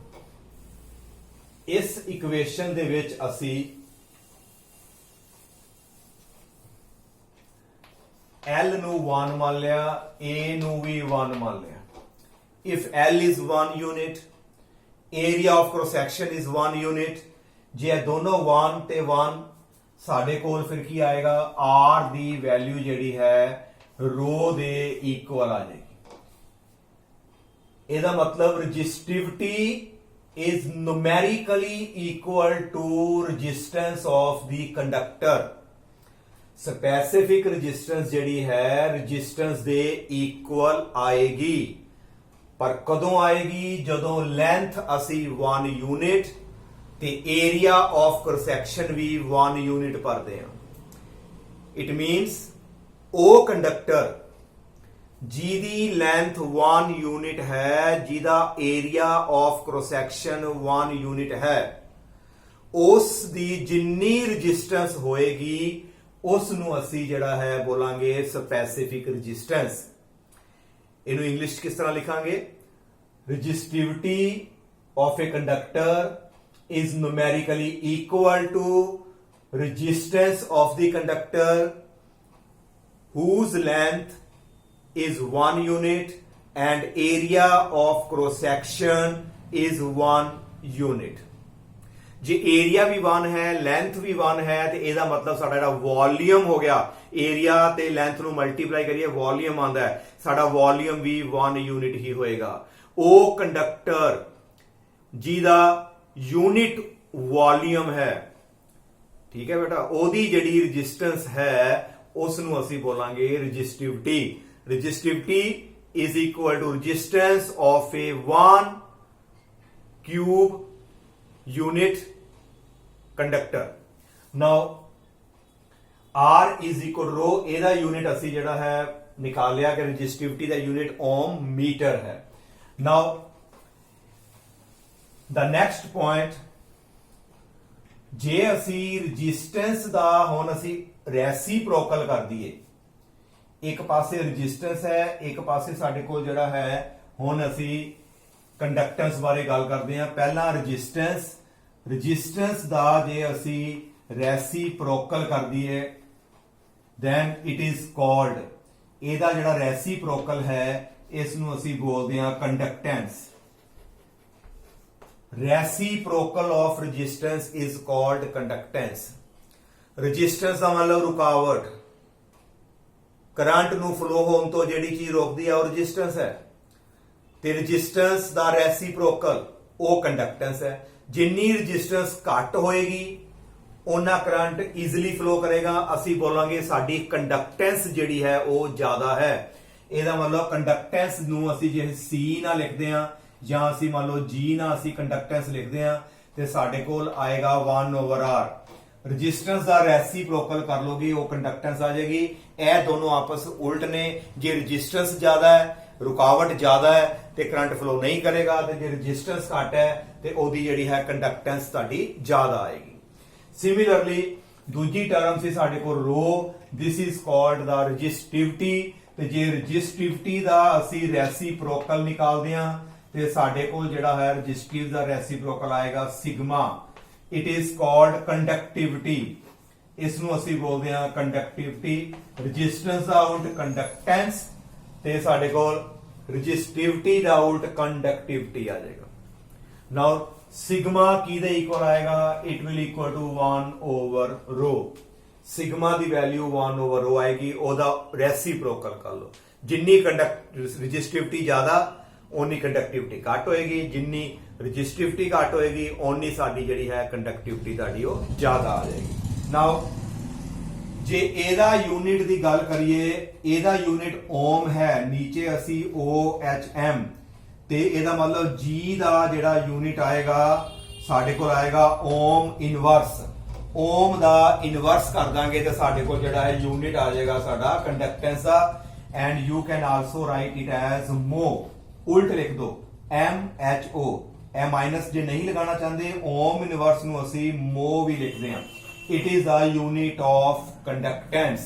ਇਸ ਇਕੁਏਸ਼ਨ ਦੇ ਵਿੱਚ ਅਸੀਂ L ਨੂੰ 1 ਮੰਨ ਲਿਆ, A ਨੂੰ ਵੀ 1 ਮੰਨ ਲਿਆ। if L is 1 unit, area of cross section is 1 unit, ਜੇ ਇਹ ਦੋਨੋਂ 1 ਤੇ 1, ਸਾਡੇ ਕੋਲ ਫਿਰ ਕੀ ਆਏਗਾ, R ਦੀ ਵੈਲਿਊ ਜਿਹੜੀ ਹੈ ਰੋ ਦੇ ਇਕੁਅਲ ਆ ਜਾਏਗੀ। ਇਹਦਾ ਮਤਲਬ resistivity is numerically equal to resistance of the conductor। specific resistance ਜਿਹੜੀ ਹੈ resistance ਦੇ equal ਆਏਗੀ, ਪਰ ਕਦੋਂ ਆਏਗੀ, ਜਦੋਂ length ਅਸੀਂ 1 unit ਤੇ area of cross section we 1 unit ਭਰਦੇ ਹਾਂ। it means ਉਹ ਕੰਡਕਟਰ ਜਿਹਦੀ ਲੈਂਥ 1 ਯੂਨਿਟ ਹੈ, ਜਿਹਦਾ area of cross section 1 unit ਹੈ, ਉਸ ਦੀ ਜਿੰਨੀ ਰੈਜ਼ਿਸਟੈਂਸ ਹੋਏਗੀ ਉਸ ਨੂੰ ਅਸੀਂ ਜਿਹੜਾ ਹੈ ਬੋਲਾਂਗੇ ਸਪੈਸੀਫਿਕ ਰੈਜ਼ਿਸਟੈਂਸ। ਇਹਨੂੰ ਇੰਗਲਿਸ਼ ਕਿਸ ਤਰ੍ਹਾਂ ਲਿਖਾਂਗੇ, resistivity of a conductor is numerically equal to resistance of the conductor whose length is 1 unit and area of cross section is 1 unit। ਜੇ ਏਰੀਆ ਵੀ 1 ਹੈ, ਲੈਂਥ ਵੀ 1 ਹੈ, ਤੇ ਇਹਦਾ ਮਤਲਬ ਸਾਡਾ ਜਿਹੜਾ ਵੋਲਿਊਮ ਹੋ ਗਿਆ, ਏਰੀਆ ਤੇ ਲੈਂਥ ਨੂੰ ਮਲਟੀਪਲਾਈ ਕਰੀਏ ਵੋਲਿਊਮ ਆਉਂਦਾ ਹੈ, ਸਾਡਾ ਵੋਲਿਊਮ ਵੀ 1 ਯੂਨਿਟ ਹੀ ਹੋਏਗਾ। ਉਹ ਕੰਡਕਟਰ ਜਿਹਦਾ ਯੂਨਿਟ ਵੋਲਿਊਮ ਹੈ, ਠੀਕ ਹੈ ਬੇਟਾ, ਉਹਦੀ ਜਿਹੜੀ ਰੈਜ਼ਿਸਟੈਂਸ ਹੈ ਉਸ ਨੂੰ ਅਸੀਂ ਬੋਲਾਂਗੇ resistivity. resistivity is equal to resistance of a 1 cube unit conductor. Now R is equal to rho, ਇਹਦਾ यूनिट ਅਸੀਂ ਜਿਹੜਾ ਹੈ निकाल लिया कि resistivity ਦਾ यूनिट ओम मीटर है. Now the next point, ਜੇ ਅਸੀਂ resistance ਦਾ ਹੁਣ ਅਸੀਂ reciprocal ਕਰ ਦਈਏ, ਇੱਕ ਪਾਸੇ ਰੈਜ਼ਿਸਟੈਂਸ ਹੈ, ਇੱਕ ਪਾਸੇ ਸਾਡੇ ਕੋਲ ਜਿਹੜਾ ਹੈ ਹੁਣ ਅਸੀਂ ਕੰਡਕਟੈਂਸ ਬਾਰੇ ਗੱਲ ਕਰਦੇ ਹਾਂ. ਪਹਿਲਾਂ ਰੈਜ਼ਿਸਟੈਂਸ ਦਾ ਜੇ ਅਸੀਂ ਰੈਸੀਪ੍ਰੋਕਲ ਕਰ ਦਈਏ then it is called, ਇਹਦਾ ਜਿਹੜਾ ਰੈਸੀਪ੍ਰੋਕਲ ਹੈ ਇਸ ਨੂੰ ਅਸੀਂ ਬੋਲਦੇ ਹਾਂ ਕੰਡਕਟੈਂਸ. reciprocal of resistance is called conductance. resistance ਦਾ ਮਤਲਬ ਰੁਕਾਵਟ, ਕਰੰਟ ਨੂੰ ਫਲੋ ਹੋਣ ਤੋਂ ਜਿਹੜੀ ਚੀਜ਼ ਰੋਕਦੀ ਹੈ ਉਹ ਰੈਜ਼ਿਸਟੈਂਸ ਹੈ, ਤੇ ਰੈਜ਼ਿਸਟੈਂਸ ਦਾ ਰੈਸੀਪ੍ਰੋਕਲ ਉਹ ਕੰਡਕਟੈਂਸ ਹੈ. ਜਿੰਨੀ ਰੈਜ਼ਿਸਟੈਂਸ ਘੱਟ ਹੋਏਗੀ ਉਹਨਾਂ ਕਰੰਟ ਈਜ਼ੀਲੀ ਫਲੋ ਕਰੇਗਾ. ਅਸੀਂ ਬੋਲਾਂਗੇ ਸਾਡੀ ਕੰਡਕਟੈਂਸ ਜਿਹੜੀ ਹੈ ਉਹ ਜ਼ਿਆਦਾ ਹੈ. ਇਹਦਾ ਮਤਲਬ ਕੰਡਕਟੈਂਸ ਨੂੰ ਅਸੀਂ ਜੇ C ਨਾਲ ਲਿਖਦੇ ਹਾਂ ਜਾਂ ਅਸੀਂ ਮੰਨ ਲਓ G ਨਾਲ ਅਸੀਂ ਕੰਡਕਟੈਂਸ ਲਿਖਦੇ ਹਾਂ ਤੇ ਸਾਡੇ ਕੋਲ ਆਏਗਾ 1/R. ਰੈਜ਼ਿਸਟੈਂਸ ਦਾ ਰੈਸੀਪ੍ਰੋਕਲ ਕਰ ਲੋਗੇ ਉਹ ਕੰਡਕਟੈਂਸ ਆ ਜਾਏਗੀ. ਇਹ ਦੋਨੋਂ ਆਪਸ ਉਲਟ ਨੇ. ਜੇ ਰੈਜ਼ਿਸਟੈਂਸ ਜ਼ਿਆਦਾ ਹੈ, ਰੁਕਾਵਟ ਜ਼ਿਆਦਾ ਹੈ ਤੇ ਕਰੰਟ ਫਲੋ ਨਹੀਂ ਕਰੇਗਾ, ਤੇ ਜੇ ਰੈਜ਼ਿਸਟੈਂਸ ਘੱਟ ਹੈ ਤੇ ਉਹਦੀ ਜਿਹੜੀ ਹੈ ਕੰਡਕਟੈਂਸ ਤੁਹਾਡੀ ਜ਼ਿਆਦਾ ਆਏਗੀ. ਸਿਮਿਲਰਲੀ ਦੂਜੀ ਟਰਮ ਸੀ ਸਾਡੇ ਕੋਲ ਰੋ, this is called the resistivity. ਤੇ ਜੇ ਰੈਜ਼ਿਸਟਿਵਿਟੀ ਦਾ ਅਸੀਂ ਰੈਸੀਪ੍ਰੋਕਲ ਨਿਕਾਲਦੇ ਹਾਂ ਤੇ ਸਾਡੇ ਕੋਲ ਜਿਹੜਾ ਹੈ ਰੈਜ਼ਿਸਟਿਵ ਦਾ ਰੈਸੀਪ੍ਰੋਕਲ ਆਏਗਾ sigma. It is called conductivity. ਇਸ ਨੂੰ ਅਸੀਂ ਬੋਲਦੇ ਹਾਂ ਕੰਡਕਟਿਵਿਟੀ. ਰੈਜ਼ਿਸਟੈਂਸ ਦਾ ਉਲਟ ਕੰਡਕਟੈਂਸ ਤੇ ਸਾਡੇ ਕੋਲ ਰੈਜ਼ਿਸਟਿਵਿਟੀ ਦਾ ਉਲਟ ਕੰਡਕਟਿਵਿਟੀ ਆ ਜਾਏਗਾ. ਨਾਓ ਸਿਗਮਾ ਕਿਹਦੇ ਇਕੁਅਲ ਆਏਗਾ? It will equal to 1/ρ. Sigma ਦੀ ਵੈਲਿਊ 1/ρ ਆਏਗੀ. ਉਹਦਾ ਰੈਸੀਪ੍ਰੋਕਲ ਕਰ ਲਓ. ਜਿੰਨੀ ਰੈਜ਼ਿਸਟਿਵਿਟੀ ਜ਼ਿਆਦਾ ਓਨੀ ਕੰਡਕਟਿਵਿਟੀ ਘੱਟ ਹੋਏਗੀ, ਜਿੰਨੀ ਰੈਜ਼ਿਸਟਿਵਿਟੀ ਘੱਟ ਹੋਏਗੀ ਓਨੀ ਸਾਡੀ ਜਿਹੜੀ ਹੈ ਕੰਡਕਟਿਵਿਟੀ ਤੁਹਾਡੀ ਉਹ ਜ਼ਿਆਦਾ ਆ ਜਾਏਗੀ. ਨਾਓ ਜੇ ਇਹਦਾ ਯੂਨਿਟ ਦੀ ਗੱਲ ਕਰੀਏ, ਇਹਦਾ ਯੂਨਿਟ ਓਮ ਹੈ, ਨੀਚੇ ਅਸੀਂ OHM, ਤੇ ਇਹਦਾ ਮਤਲਬ G ਦਾ ਜਿਹੜਾ ਯੂਨਿਟ ਆਏਗਾ ਸਾਡੇ ਕੋਲ ਆਏਗਾ ਓਮ ਇਨਵਰਸ. ਓਮ ਦਾ ਇਨਵਰਸ ਕਰ ਦਾਂਗੇ ਤੇ ਸਾਡੇ ਕੋਲ ਜਿਹੜਾ ਹੈ ਯੂਨਿਟ ਆ ਜਾਏਗਾ ਸਾਡਾ ਕੰਡਕਟੈਂਸ ਦਾ. And you can also write it as mho. ਉਲਟ ਲਿਖ ਦੋ MHO. ਇਹ ਮਾਈਨਸ ਜੇ ਨਹੀਂ ਲਗਾਉਣਾ ਚਾਹੁੰਦੇ, ਓਮ ਇਨਵਰਸ ਨੂੰ ਅਸੀਂ ਮੋ ਵੀ ਲਿਖਦੇ ਹਾਂ. It is the unit of conductance.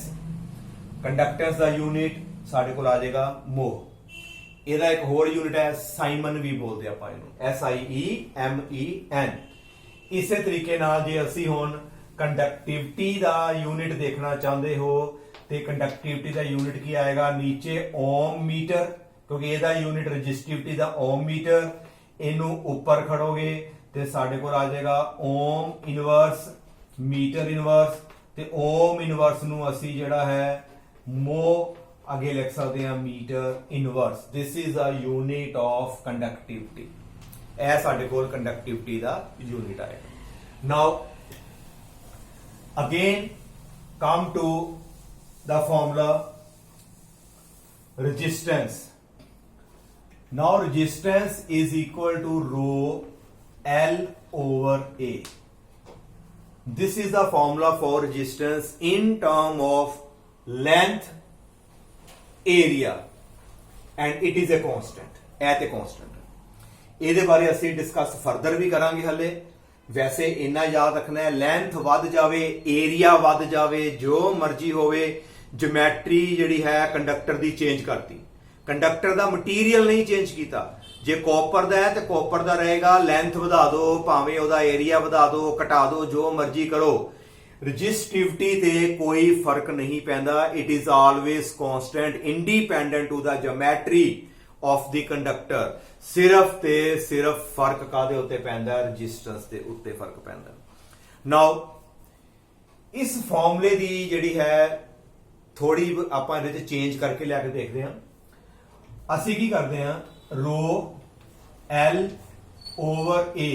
Conductance ਦਾ ਯੂਨਿਟ ਸਾਡੇ ਕੋਲ ਆ ਜਾਏਗਾ ਮੋ. ਇਹਦਾ ਇੱਕ ਹੋਰ ਯੂਨਿਟ ਹੈ ਸਾਈਮਨ ਵੀ ਬੋਲਦੇ ਆਪਾਂ ਇਹਨੂੰ, SIEMEN. ਇਸੇ ਤਰੀਕੇ ਨਾਲ ਜੇ ਅਸੀਂ ਹੁਣ ਕੰਡਕਟਿਵਿਟੀ ਦਾ ਯੂਨਿਟ ਦੇਖਣਾ ਚਾਹੁੰਦੇ ਹੋ ਤੇ ਕੰਡਕਟਿਵਿਟੀ ਦਾ ਯੂਨਿਟ ਕੀ ਆਏਗਾ? ਨੀਚੇ ਓਮ ਮੀਟਰ, ਕਿਉਂਕਿ ਇਹਦਾ ਯੂਨਿਟ ਰੈਜ਼ਿਸਟਿਵਿਟੀ ਦਾ ਓਮ ਮੀਟਰ. ਇਹਨੂੰ ਉੱਪਰ ਖੜੋਗੇ ਤੇ ਸਾਡੇ ਕੋਲ ਆ ਜਾਏਗਾ ਓਮ ਇਨਵਰਸ, ਮੀਟਰ ਇਨਵਰਸ, ਤੇ ਓਮ ਇਨਵਰਸ ਨੂੰ ਅਸੀਂ ਜਿਹੜਾ ਹੈ ਮੋ ਅੱਗੇ ਲਿਖ ਸਕਦੇ ਹਾਂ metre inverse. This is a unit of conductivity. ਇਹ ਸਾਡੇ ਕੋਲ ਕੰਡਕਟਿਵਿਟੀ ਦਾ ਯੂਨਿਟ ਆਏਗਾ. Now again come to the formula resistance. Now resistance is equal to rho L over A. This is the formula for resistance in term of length, area, and it is a constant. ਇਹ constant. ਇਹਦੇ ਬਾਰੇ ਅਸੀਂ ਡਿਸਕਸ ਫਰਦਰ ਵੀ ਕਰਾਂਗੇ ਹਲੇ. ਵੈਸੇ ਇੰਨਾ ਯਾਦ ਰੱਖਣਾ ਹੈ, ਲੈਂਥ ਵੱਧ ਜਾਵੇ, ਏਰੀਆ ਵੱਧ ਜਾਵੇ, ਜੋ ਮਰਜ਼ੀ ਹੋਵੇ, ਜਿਓਮੈਟਰੀ ਜਿਹੜੀ ਹੈ ਕੰਡਕਟਰ ਦੀ ਚੇਂਜ ਕਰਤੀ. ਕੰਡਕਟਰ ਦਾ ਮਟੀਰੀਅਲ ਨਹੀਂ ਚੇਂਜ ਕੀਤਾ. ਜੇ ਕਾਪਰ ਦਾ ਹੈ ਤੇ ਕਾਪਰ ਦਾ ਰਹੇਗਾ. ਲੈਂਥ ਵਧਾ ਦਿਓ, ਭਾਵੇਂ ਉਹਦਾ ਏਰੀਆ ਵਧਾ ਦਿਓ, ਘਟਾ ਦਿਓ, ਜੋ ਮਰਜ਼ੀ ਕਰੋ. ਰੈਜ਼ਿਸਟਿਵਿਟੀ ਤੇ ਕੋਈ ਫਰਕ ਨਹੀਂ ਪੈਂਦਾ. It is always constant independent to the geometry of the conductor. ਸਿਰਫ ਤੇ ਸਿਰਫ ਫਰਕ ਕਾਦੇ ਉੱਤੇ ਪੈਂਦਾ? ਰੈਜ਼ਿਸਟੈਂਸ ਦੇ ਉੱਤੇ ਫਰਕ ਪੈਂਦਾ. ਨਾਓ ਇਸ ਫਾਰਮੂਲੇ ਦੀ ਜਿਹੜੀ ਹੈ ਥੋੜੀ ਆਪਾਂ ਇਹਦੇ ਚ ਚੇਂਜ ਕਰਕੇ ਲੈ ਕੇ ਦੇਖਦੇ ਹਾਂ. ਅਸੀਂ ਕੀ ਕਰਦੇ ਹਾਂ? ਰੋ L over A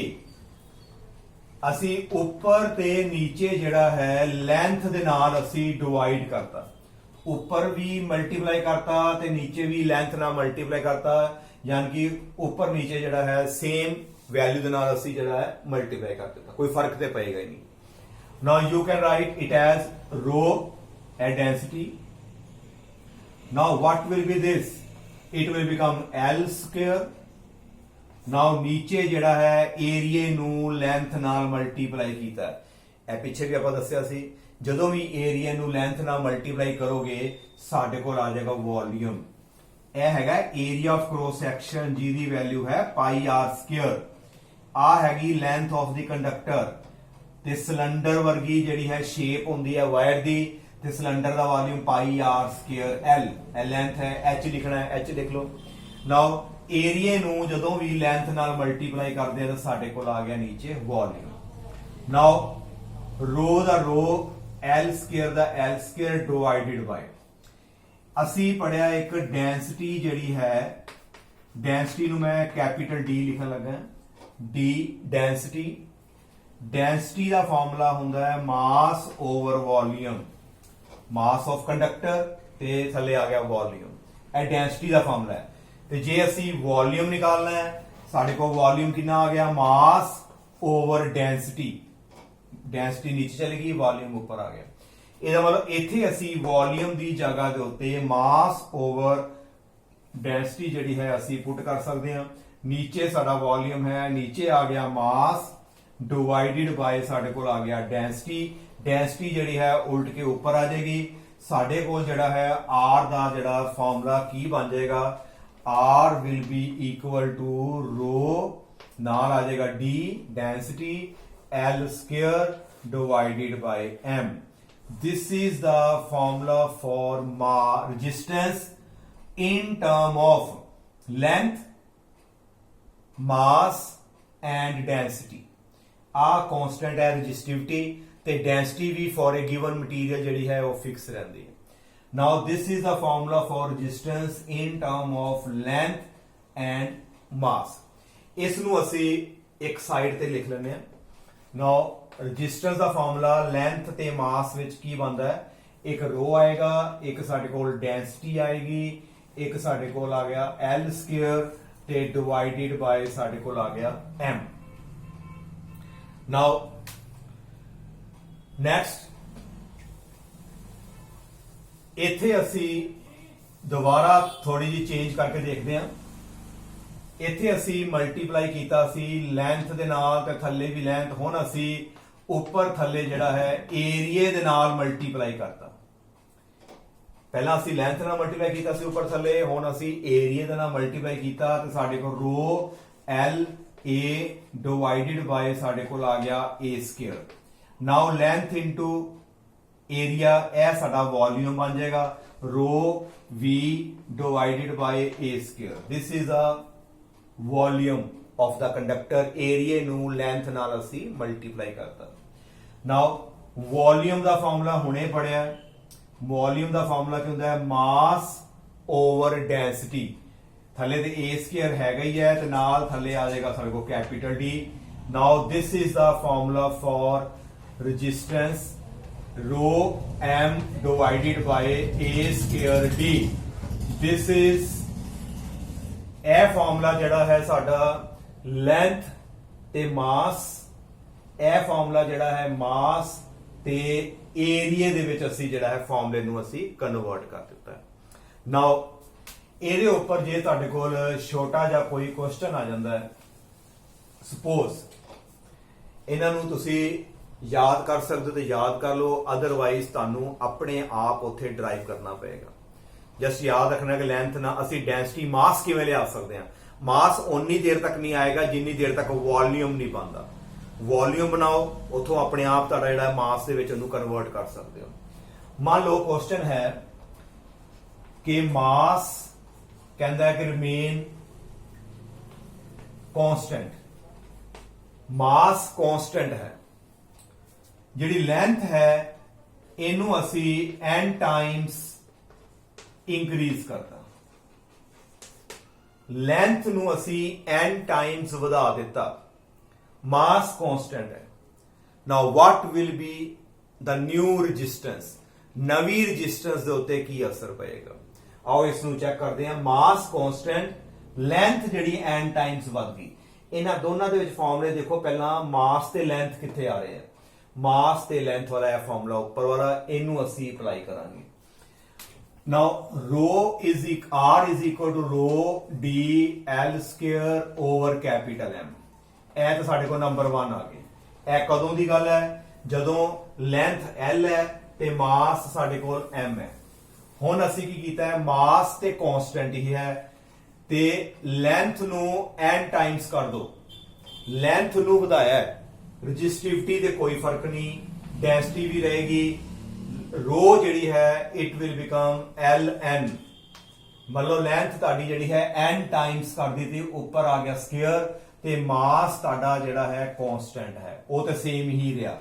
ਅਸੀਂ ਉੱਪਰ ਤੇ ਨੀਚੇ ਜਿਹੜਾ ਹੈ ਲੈਂਥ ਦੇ ਨਾਲ ਅਸੀਂ ਡਿਵਾਈਡ ਕਰਤਾ. ਉੱਪਰ ਵੀ ਮਲਟੀਪਲਾਈ ਕਰਤਾ ਤੇ ਨੀਚੇ ਵੀ ਲੈਂਥ ਨਾਲ ਮਲਟੀਪਲਾਈ ਕਰਤਾ, ਯਾਨੀ ਕਿ ਉੱਪਰ ਨੀਚੇ ਜਿਹੜਾ ਹੈ ਸੇਮ ਵੈਲਿਊ ਦੇ ਨਾਲ ਅਸੀਂ ਜਿਹੜਾ ਹੈ ਮਲਟੀਪਲਾਈ ਕਰ ਦਿੱਤਾ, ਕੋਈ ਫਰਕ ਤੇ ਪਏਗਾ ਹੀ ਨਹੀਂ। Now you can write it as rho at density. Now what will be this? It will become L square। ਨਾਓ ਨੀਚੇ ਜਿਹੜਾ ਹੈ ਏਰੀਏ ਨੂੰ ਲੈਂਥ ਨਾਲ ਮਲਟੀਪਲਾਈ ਕੀਤਾ, ਇਹ ਪਿੱਛੇ ਵੀ ਆਪਾਂ ਦੱਸਿਆ ਸੀ, ਜਦੋਂ ਵੀ ਏਰੀਆ ਨੂੰ ਲੈਂਥ ਨਾਲ ਮਲਟੀਪਲਾਈ ਕਰੋਗੇ ਸਾਡੇ ਕੋਲ ਆ ਜਾਏਗਾ ਵੋਲਿਊਮ। ਇਹ ਹੈਗਾ ਏਰੀਆ ਆਫ ਕ੍ਰੋਸ ਸੈਕਸ਼ਨ ਜਿਹਦੀ ਵੈਲਿਊ ਹੈ ਪਾਈ ਆਰ ਸਕੁਅਰ। ਆ ਹੈਗੀ ਲੈਂਥ ਆਫ ਦੀ ਕੰਡਕਟਰ, ਤੇ ਸਿਲੰਡਰ ਵਰਗੀ ਜਿਹੜੀ ਹੈ ਸ਼ੇਪ ਹੁੰਦੀ ਹੈ ਵਾਇਰ ਦੀ, ਤੇ ਸਿਲੰਡਰ ਦਾ ਵੋਲਿਊਮ ਪਾਈ ਆਰ ਸਕੁਅਰ ਐਲ। ਇਹ ਲੈਂਥ ਹੈ, ਐਚ ਲਿਖਣਾ ਹੈ, ਐਚ ਲਿਖ ਲਓ। ਨਾਓ ਏਰੀਏ ਨੂੰ ਜਦੋਂ ਵੀ ਲੈਂਥ ਨਾਲ ਮਲਟੀਪਲਾਈ ਕਰਦੇ ਆ ਤਾਂ ਸਾਡੇ ਕੋਲ ਆ ਗਿਆ ਨੀਚੇ ਵੋਲਿਊਮ। ਨਾਓ ਰੋ ਦਾ ਰੋ, ਐਲ ਸਕੁਅਰ ਦਾ ਐਲ ਸਕੁਅਰ ਡਿਵਾਈਡਡ ਬਾਈ, ਅਸੀਂ ਪੜਿਆ ਇੱਕ ਡੈਂਸਿਟੀ ਜਿਹੜੀ ਹੈ, ਡੈਂਸਿਟੀ ਨੂੰ ਮੈਂ ਕੈਪੀਟਲ ਡੀ ਲਿਖਣ ਲੱਗਾ, ਡੀ ਡੈਂਸਿਟੀ। ਡੈਂਸਿਟੀ ਦਾ ਫਾਰਮੂਲਾ ਹੁੰਦਾ ਹੈ mass over volume, mass of conductor ਤੇ ਥੱਲੇ ਆ ਗਿਆ ਵੋਲਿਊਮ, ਇਹ ਡੈਂਸਿਟੀ ਦਾ ਫਾਰਮੂਲਾ ਹੈ। ਤੇ ਜੇ ਅਸੀਂ ਵੋਲਿਊਮ ਨਿਕਾਲਣਾ ਹੈ, ਸਾਡੇ ਕੋਲ ਵੋਲਿਊਮ ਕਿੰਨਾ ਆ ਗਿਆ, ਮਾਸ ਓਵਰ ਡੈਂਸਿਟੀ। ਡੈਂਸਿਟੀ ਨੀਚੇ ਚਲੀ ਗਈ, ਵੋਲਿਊਮ ਉੱਪਰ ਆ ਗਿਆ। ਇਹਦਾ ਮਤਲਬ ਇੱਥੇ ਅਸੀਂ ਵੋਲਿਊਮ ਦੀ ਜਗ੍ਹਾ ਦੇ ਉੱਤੇ ਮਾਸ ਓਵਰ ਡੈਂਸਿਟੀ ਜਿਹੜੀ ਹੈ ਅਸੀਂ ਪੁੱਟ ਕਰ ਸਕਦੇ ਹਾਂ। ਨੀਚੇ ਸਾਡਾ ਵੋਲਿਊਮ ਹੈ, ਨੀਚੇ ਆ ਗਿਆ ਮਾਸ ਡਿਵਾਈਡਡ ਬਾਈ ਸਾਡੇ ਕੋਲ ਆ ਗਿਆ ਡੈਂਸਿਟੀ। ਡੈਂਸਿਟੀ ਜਿਹੜੀ ਹੈ ਉਲਟ ਕੇ ਉੱਪਰ ਆ ਜਾਏਗੀ। ਸਾਡੇ ਕੋਲ ਜਿਹੜਾ ਹੈ R ਦਾ ਜਿਹੜਾ ਫਾਰਮੂਲਾ ਕੀ ਬਣ ਜਾਏਗਾ, R will be equal to rho, ਨਾਲ ਆ ਜਾਏਗਾ D density L square divided by M। This is the formula for resistance in term of length, mass and density। Uh constant है resistivity ਤੇ density भी for a given material ਜਿਹੜੀ ਹੈ ਉਹ fix ਰਹਿੰਦੀ ਹੈ। Now this is the formula for resistance in term of length and mass। ਇਸ ਨੂੰ ਅਸੀਂ ਇੱਕ ਸਾਈਡ ਤੇ ਲਿਖ ਲੈਂਦੇ ਹਾਂ। Now resistance ਦਾ formula length ਤੇ mass ਵਿੱਚ ਕੀ ਬਣਦਾ ਹੈ, ਇੱਕ ਰੋ ਆਏਗਾ, ਇੱਕ ਸਾਡੇ ਕੋਲ density ਆਏਗੀ, ਇੱਕ ਸਾਡੇ ਕੋਲ ਆ ਗਿਆ L square ਤੇ divided by ਸਾਡੇ ਕੋਲ ਆ ਗਿਆ M। Now next ਇੱਥੇ ਅਸੀਂ ਦੁਬਾਰਾ ਥੋੜੀ ਜਿਹੀ ਚੇਂਜ ਕਰਕੇ ਦੇਖਦੇ ਹਾਂ। ਇੱਥੇ ਅਸੀਂ ਮਲਟੀਪਲਾਈ ਕੀਤਾ ਸੀ ਲੈਂਥ ਦੇ ਨਾਲ ਤੇ ਥੱਲੇ ਵੀ ਲੈਂਥ, ਹੁਣ ਅਸੀਂ ਉੱਪਰ ਥੱਲੇ ਜਿਹੜਾ ਹੈ ਏਰੀਏ ਦੇ ਨਾਲ ਮਲਟੀਪਲਾਈ ਕਰਤਾ। ਪਹਿਲਾਂ ਅਸੀਂ ਲੈਂਥ ਨਾਲ ਮਲਟੀਪਲਾਈ ਕੀਤਾ ਸੀ ਉੱਪਰ ਥੱਲੇ, ਹੁਣ ਅਸੀਂ ਏਰੀਏ ਦੇ ਨਾਲ ਮਲਟੀਪਲਾਈ ਕੀਤਾ ਤੇ ਸਾਡੇ ਕੋਲ ਰੋ ਐਲ ਏ ਡਿਵਾਈਡਡ ਬਾਈ ਸਾਡੇ ਕੋਲ ਆ ਗਿਆ A square. Now length into area, ਇਹ ਸਾਡਾ ਵੋਲਿਊਮ ਬਣ ਜਾਏਗਾ, rho V divided by A square. This is a volume of the conductor. ਏਰੀਏ ਨੂੰ ਲੈਂਥ ਨਾਲ ਅਸੀਂ ਮਲਟੀਪਲਾਈ ਕਰਤਾ। ਨਾਓ ਵੋਲਿਊਮ ਦਾ ਫਾਰਮੂਲਾ ਹੁਣੇ ਪੜਿਆ। ਵੋਲਿਊਮ ਦਾ ਫਾਰਮੂਲਾ ਕੀ ਹੁੰਦਾ ਹੈ, ਮਾਸ ਓਵਰ ਡੈਂਸਿਟੀ। ਥੱਲੇ ਤੇ ਏ ਸਕੁਅਰ ਹੈਗਾ ਹੀ ਹੈ ਤੇ ਨਾਲ ਥੱਲੇ ਆ ਜਾਏਗਾ ਸਾਡੇ ਕੋਲ capital D. Now this is the formula for resistance, rho m divided by a square d। this is ਇਹ ਫਾਰਮੂਲਾ ਜਿਹੜਾ ਹੈ ਸਾਡਾ ਲੈਂਥ ਤੇ ਮਾਸ, ਇਹ ਫਾਰਮੂਲਾ ਜਿਹੜਾ ਹੈ ਮਾਸ ਤੇ ਏਰੀਆ ਦੇ ਵਿੱਚ ਅਸੀਂ ਜਿਹੜਾ ਹੈ ਫਾਰਮੂਲੇ ਨੂੰ ਅਸੀਂ ਕਨਵਰਟ ਕਰ ਦਿੱਤਾ ਹੈ। ਨਾਓ ਇਹਦੇ ਉੱਪਰ ਜੇ ਤੁਹਾਡੇ ਕੋਲ ਛੋਟਾ ਜਿਹਾ ਕੋਈ ਕੁਐਸਚਨ ਆ ਜਾਂਦਾ ਹੈ, ਸਪੋਜ਼ ਇਹਨਾਂ ਨੂੰ ਤੁਸੀਂ ਯਾਦ ਕਰ ਸਕਦੇ ਹੋ ਤੇ ਯਾਦ ਕਰ ਲਓ, ਅਦਰਵਾਈਜ਼ ਤੁਹਾਨੂੰ ਆਪਣੇ ਆਪ ਉੱਥੇ ਡਰਾਈਵ ਕਰਨਾ ਪਏਗਾ। ਜਸਟ ਯਾਦ ਰੱਖਣਾ ਕਿ ਲੈਂਥ ਨਾਲ ਅਸੀਂ ਡੈਂਸਿਟੀ ਮਾਸ ਕਿਵੇਂ ਲਿਆ ਸਕਦੇ ਹਾਂ। ਮਾਸ ਓਨੀ ਦੇਰ ਤੱਕ ਨਹੀਂ ਆਏਗਾ ਜਿੰਨੀ ਦੇਰ ਤੱਕ ਵੋਲਿਊਮ ਨਹੀਂ ਬਣਦਾ। ਵੋਲਿਊਮ ਬਣਾਓ, ਉੱਥੋਂ ਆਪਣੇ ਆਪ ਤੁਹਾਡਾ ਜਿਹੜਾ ਮਾਸ ਦੇ ਵਿੱਚ ਉਹਨੂੰ ਕਨਵਰਟ ਕਰ ਸਕਦੇ ਹੋ। ਮੰਨ ਲਓ ਕੁਐਸਚਨ ਹੈ ਕਿ ਮਾਸ ਕਹਿੰਦਾ ਹੈ ਕਿ ਰਿਮੇਨ ਕਾਂਸਟੈਂਟ, ਮਾਸ ਕਾਂਸਟੈਂਟ ਹੈ, ਜਿਹੜੀ ਲੈਂਥ ਹੈ ਇਹਨੂੰ ਅਸੀਂ n ਟਾਈਮਸ ਇੰਕਰੀਜ਼ ਕਰਤਾ, ਲੈਂਥ ਨੂੰ ਅਸੀਂ n ਟਾਈਮਸ ਵਧਾ ਦਿੱਤਾ, ਮਾਸ ਕਾਂਸਟੈਂਟ ਹੈ। Now what will be the new resistance। ਨਵੀਂ ਰੈਜ਼ਿਸਟੈਂਸ ਦੇ ਉੱਤੇ ਕੀ ਅਸਰ ਪਏਗਾ। ਆਓ ਇਸ ਨੂੰ ਚੈੱਕ ਕਰਦੇ ਹਾਂ। ਮਾਸ ਕਾਂਸਟੈਂਟ, ਲੈਂਥ ਜਿਹੜੀ n ਟਾਈਮਸ ਵੱਧ ਗਈ। ਇਹਨਾਂ ਦੋਨਾਂ ਦੇ ਵਿੱਚ ਫਾਰਮੂਲੇ ਦੇਖੋ, ਪਹਿਲਾਂ ਮਾਸ ਤੇ ਲੈਂਥ ਕਿੱਥੇ ਆ ਰਹੇ ਆ, ਮਾਸ ਤੇ ਲੈਂਥ ਵਾਲਾ ਇਹ ਫਾਰਮੂਲਾ ਉੱਪਰ ਵਾਲਾ, ਇਹਨੂੰ ਅਸੀਂ ਅਪਲਾਈ ਕਰਾਂਗੇ। Now rho is r is equal to rho d l square over capital M। ਇਹ ਤਾਂ ਸਾਡੇ ਕੋਲ ਨੰਬਰ 1 ਆ ਗਏ। ਇਹ ਕਦੋਂ ਦੀ ਗੱਲ ਹੈ, ਜਦੋਂ ਲੈਂਥ l ਹੈ ਤੇ ਮਾਸ ਸਾਡੇ ਕੋਲ m ਹੈ। ਹੁਣ ਅਸੀਂ ਕੀ ਕੀਤਾ ਹੈ, ਮਾਸ ਤੇ ਕਾਂਸਟੈਂਟ ਹੀ ਹੈ ਤੇ ਲੈਂਥ ਨੂੰ n ਟਾਈਮਸ ਕਰ ਦੋ, ਲੈਂਥ ਨੂੰ ਵਧਾਇਆ ਹੈ। ਰੈਜ਼ਿਸਟਿਵਿਟੀ ਦੇ ਕੋਈ ਫਰਕ ਨਹੀਂ, ਡੈਂਸਿਟੀ ਵੀ ਰਹੇਗੀ। ਰੋ ਜਿਹੜੀ ਹੈ ਇਟ ਵਿਲ ਬਿਕਮ ln, ਮਤਲਬ ਲੈਂਥ ਤੁਹਾਡੀ ਜਿਹੜੀ ਹੈ n ਟਾਈਮਸ ਕਰ ਦਿੱਤੀ, ਉੱਪਰ ਆ ਗਿਆ ਸਕੁਅਰ, ਤੇ ਮਾਸ ਤੁਹਾਡਾ ਜਿਹੜਾ ਹੈ ਕਾਂਸਟੈਂਟ ਹੈ, ਉਹ ਤੇ ਸੇਮ ਹੀ ਰਿਹਾ।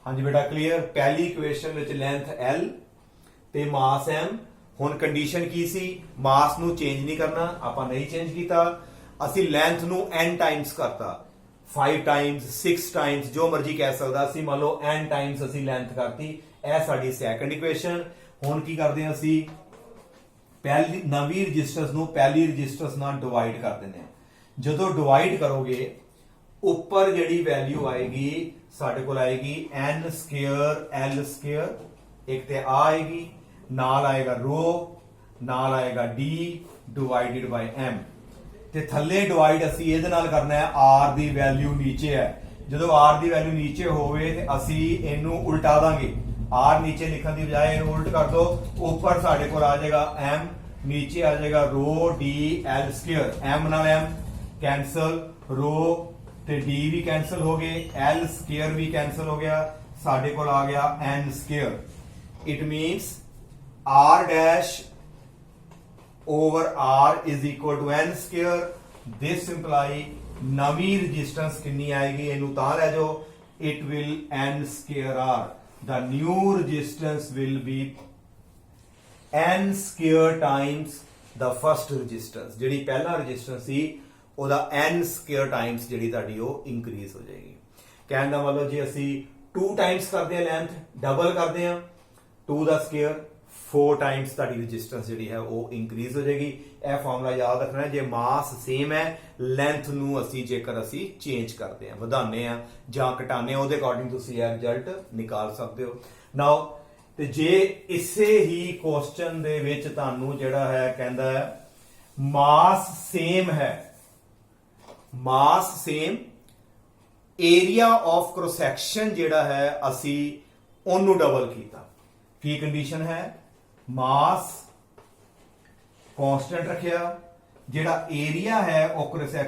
ਹਾਂਜੀ ਬੇਟਾ ਕਲੀਅਰ। ਪਹਿਲੀ ਇਕੁਏਸ਼ਨ ਵਿੱਚ ਲੈਂਥ l ਤੇ ਮਾਸ m। ਹੁਣ ਕੰਡੀਸ਼ਨ ਕੀ ਸੀ, ਮਾਸ ਨੂੰ ਚੇਂਜ ਨਹੀਂ ਕਰਨਾ, ਆਪਾਂ ਨਹੀਂ ਚੇਂਜ ਕੀਤਾ, ਅਸੀਂ ਲੈਂਥ ਨੂੰ n ਟਾਈਮਸ ਕਰਤਾ, 5 ਟਾਈਮਸ 6 ਟਾਈਮਸ ਜੋ ਮਰਜ਼ੀ ਕਹਿ ਸਕਦਾ ਸੀ, ਮੰਨ ਲਓ n ਟਾਈਮਸ ਅਸੀਂ ਲੈਂਥ ਕਰਤੀ। ਇਹ ਸਾਡੀ ਸੈਕੰਡ ਇਕੁਏਸ਼ਨ। ਹੁਣ ਕੀ ਕਰਦੇ ਹਾਂ, ਅਸੀਂ ਪਹਿਲੀ ਨਵੀਂ ਰੈਜ਼ਿਸਟੈਂਸ ਨੂੰ ਪਹਿਲੀ ਰੈਜ਼ਿਸਟੈਂਸ ਨਾਲ ਡਿਵਾਈਡ ਕਰ ਦਿੰਦੇ ਹਾਂ। ਜਦੋਂ ਡਿਵਾਈਡ ਕਰੋਗੇ ਉੱਪਰ ਜਿਹੜੀ ਵੈਲਿਊ ਆਏਗੀ ਸਾਡੇ ਕੋਲ ਆਏਗੀ n ਸਕੁਅਰ l ਸਕੁਅਰ, ਇੱਕ ਤੇ ਆ ਆਏਗੀ, ਨਾਲ ਆਏਗਾ ਰੋ, ਨਾਲ ਆਏਗਾ d ਡਿਵਾਈਡਡ ਬਾਈ m, ਤੇ ਥੱਲੇ ਡਿਵਾਈਡ ਅਸੀਂ ਇਹਦੇ ਨਾਲ ਕਰਨਾ ਹੈ, r ਦੀ ਵੈਲਿਊ ਨੀਚੇ ਹੈ। ਜਦੋਂ r ਦੀ ਵੈਲਿਊ ਨੀਚੇ ਹੋਵੇ ਤੇ ਅਸੀਂ ਇਹਨੂੰ ਉਲਟਾ ਦਾਂਗੇ, r ਨੀਚੇ ਲਿਖਣ ਦੀ ਬਜਾਏ ਇਹਨੂੰ ਉਲਟ ਕਰ ਦੋ, ਉੱਪਰ ਸਾਡੇ ਕੋਲ ਆ ਜਾਏਗਾ m, ਨੀਚੇ ਆ ਜਾਏਗਾ ਰੋ d l ਸਕੁਅਰ, m ਨਾਲ m ਕੈਂਸਲ, ਰੋ ਤੇ d ਵੀ ਕੈਂਸਲ ਹੋ ਗਏ, l ਸਕੁਅਰ ਵੀ ਕੈਂਸਲ ਹੋ ਗਿਆ, ਸਾਡੇ ਕੋਲ ਆ ਗਿਆ n square. It means r dash over r is equal to n square। this imply ਨਵੀਂ ਰੈਜ਼ਿਸਟੈਂਸ ਕਿੰਨੀ ਆਏਗੀ, ਇਹਨੂੰ ਤਾਂ ਲੈ ਜਾਓ, it will n square r। the new resistance will be n square times the first resistance। ਜਿਹੜੀ ਪਹਿਲਾ ਰੈਜ਼ਿਸਟੈਂਸ ਸੀ ਉਹਦਾ n square times ਜਿਹੜੀ ਤੁਹਾਡੀ ਉਹ ਇਨਕਰੀਜ਼ ਹੋ ਜਾਏਗੀ। ਕਹਿਣ ਦਾ ਮਤਲਬ ਜੇ ਅਸੀਂ 2 ਟਾਈਮਸ ਕਰਦੇ ਹਾਂ ਲੈਂਥ, ਡਬਲ ਕਰਦੇ ਹਾਂ 2 ਦਾ ਸਕੁਅਰ, 4 ਟਾਈਮਸ ਤੁਹਾਡੀ ਰੈਜ਼ਿਸਟੈਂਸ ਜਿਹੜੀ ਹੈ ਉਹ ਇਨਕਰੀਜ਼ ਹੋ ਜਾਏਗੀ। ਇਹ ਫਾਰਮੂਲਾ ਯਾਦ ਰੱਖਣਾ ਹੈ। ਜੇ ਮਾਸ ਸੇਮ ਹੈ, ਲੈਂਥ ਨੂੰ ਅਸੀਂ ਜੇਕਰ ਅਸੀਂ ਚੇਂਜ ਕਰਦੇ ਹਾਂ, ਵਧਾਉਂਦੇ ਹਾਂ ਜਾਂ ਘਟਾਉਂਦੇ ਹਾਂ, ਉਹਦੇ ਅਕੋਰਡਿੰਗ ਤੁਸੀਂ ਇਹ ਰਿਜ਼ਲਟ ਨਿਕਾਲ ਸਕਦੇ ਹੋ। ਨਾਓ ਤੇ ਜੇ ਇਸੇ ਹੀ ਕੁਐਸਚਨ ਦੇ ਵਿੱਚ ਤੁਹਾਨੂੰ ਜਿਹੜਾ ਹੈ ਕਹਿੰਦਾ ਹੈ ਮਾਸ ਸੇਮ ਹੈ, mass same, area of cross section ਜਿਹੜਾ ਹੈ ਅਸੀਂ ਉਹਨੂੰ ਡਬਲ ਕੀਤਾ। ਕੀ ਕੰਡੀਸ਼ਨ ਹੈ, ਮਾਸ ਕਾਂਸਟੈਂਟ ਰੱਖਿਆ, ਜਿਹੜਾ ਏਰੀਆ ਹੈ ਉਹ ਕ੍ਰੋਸ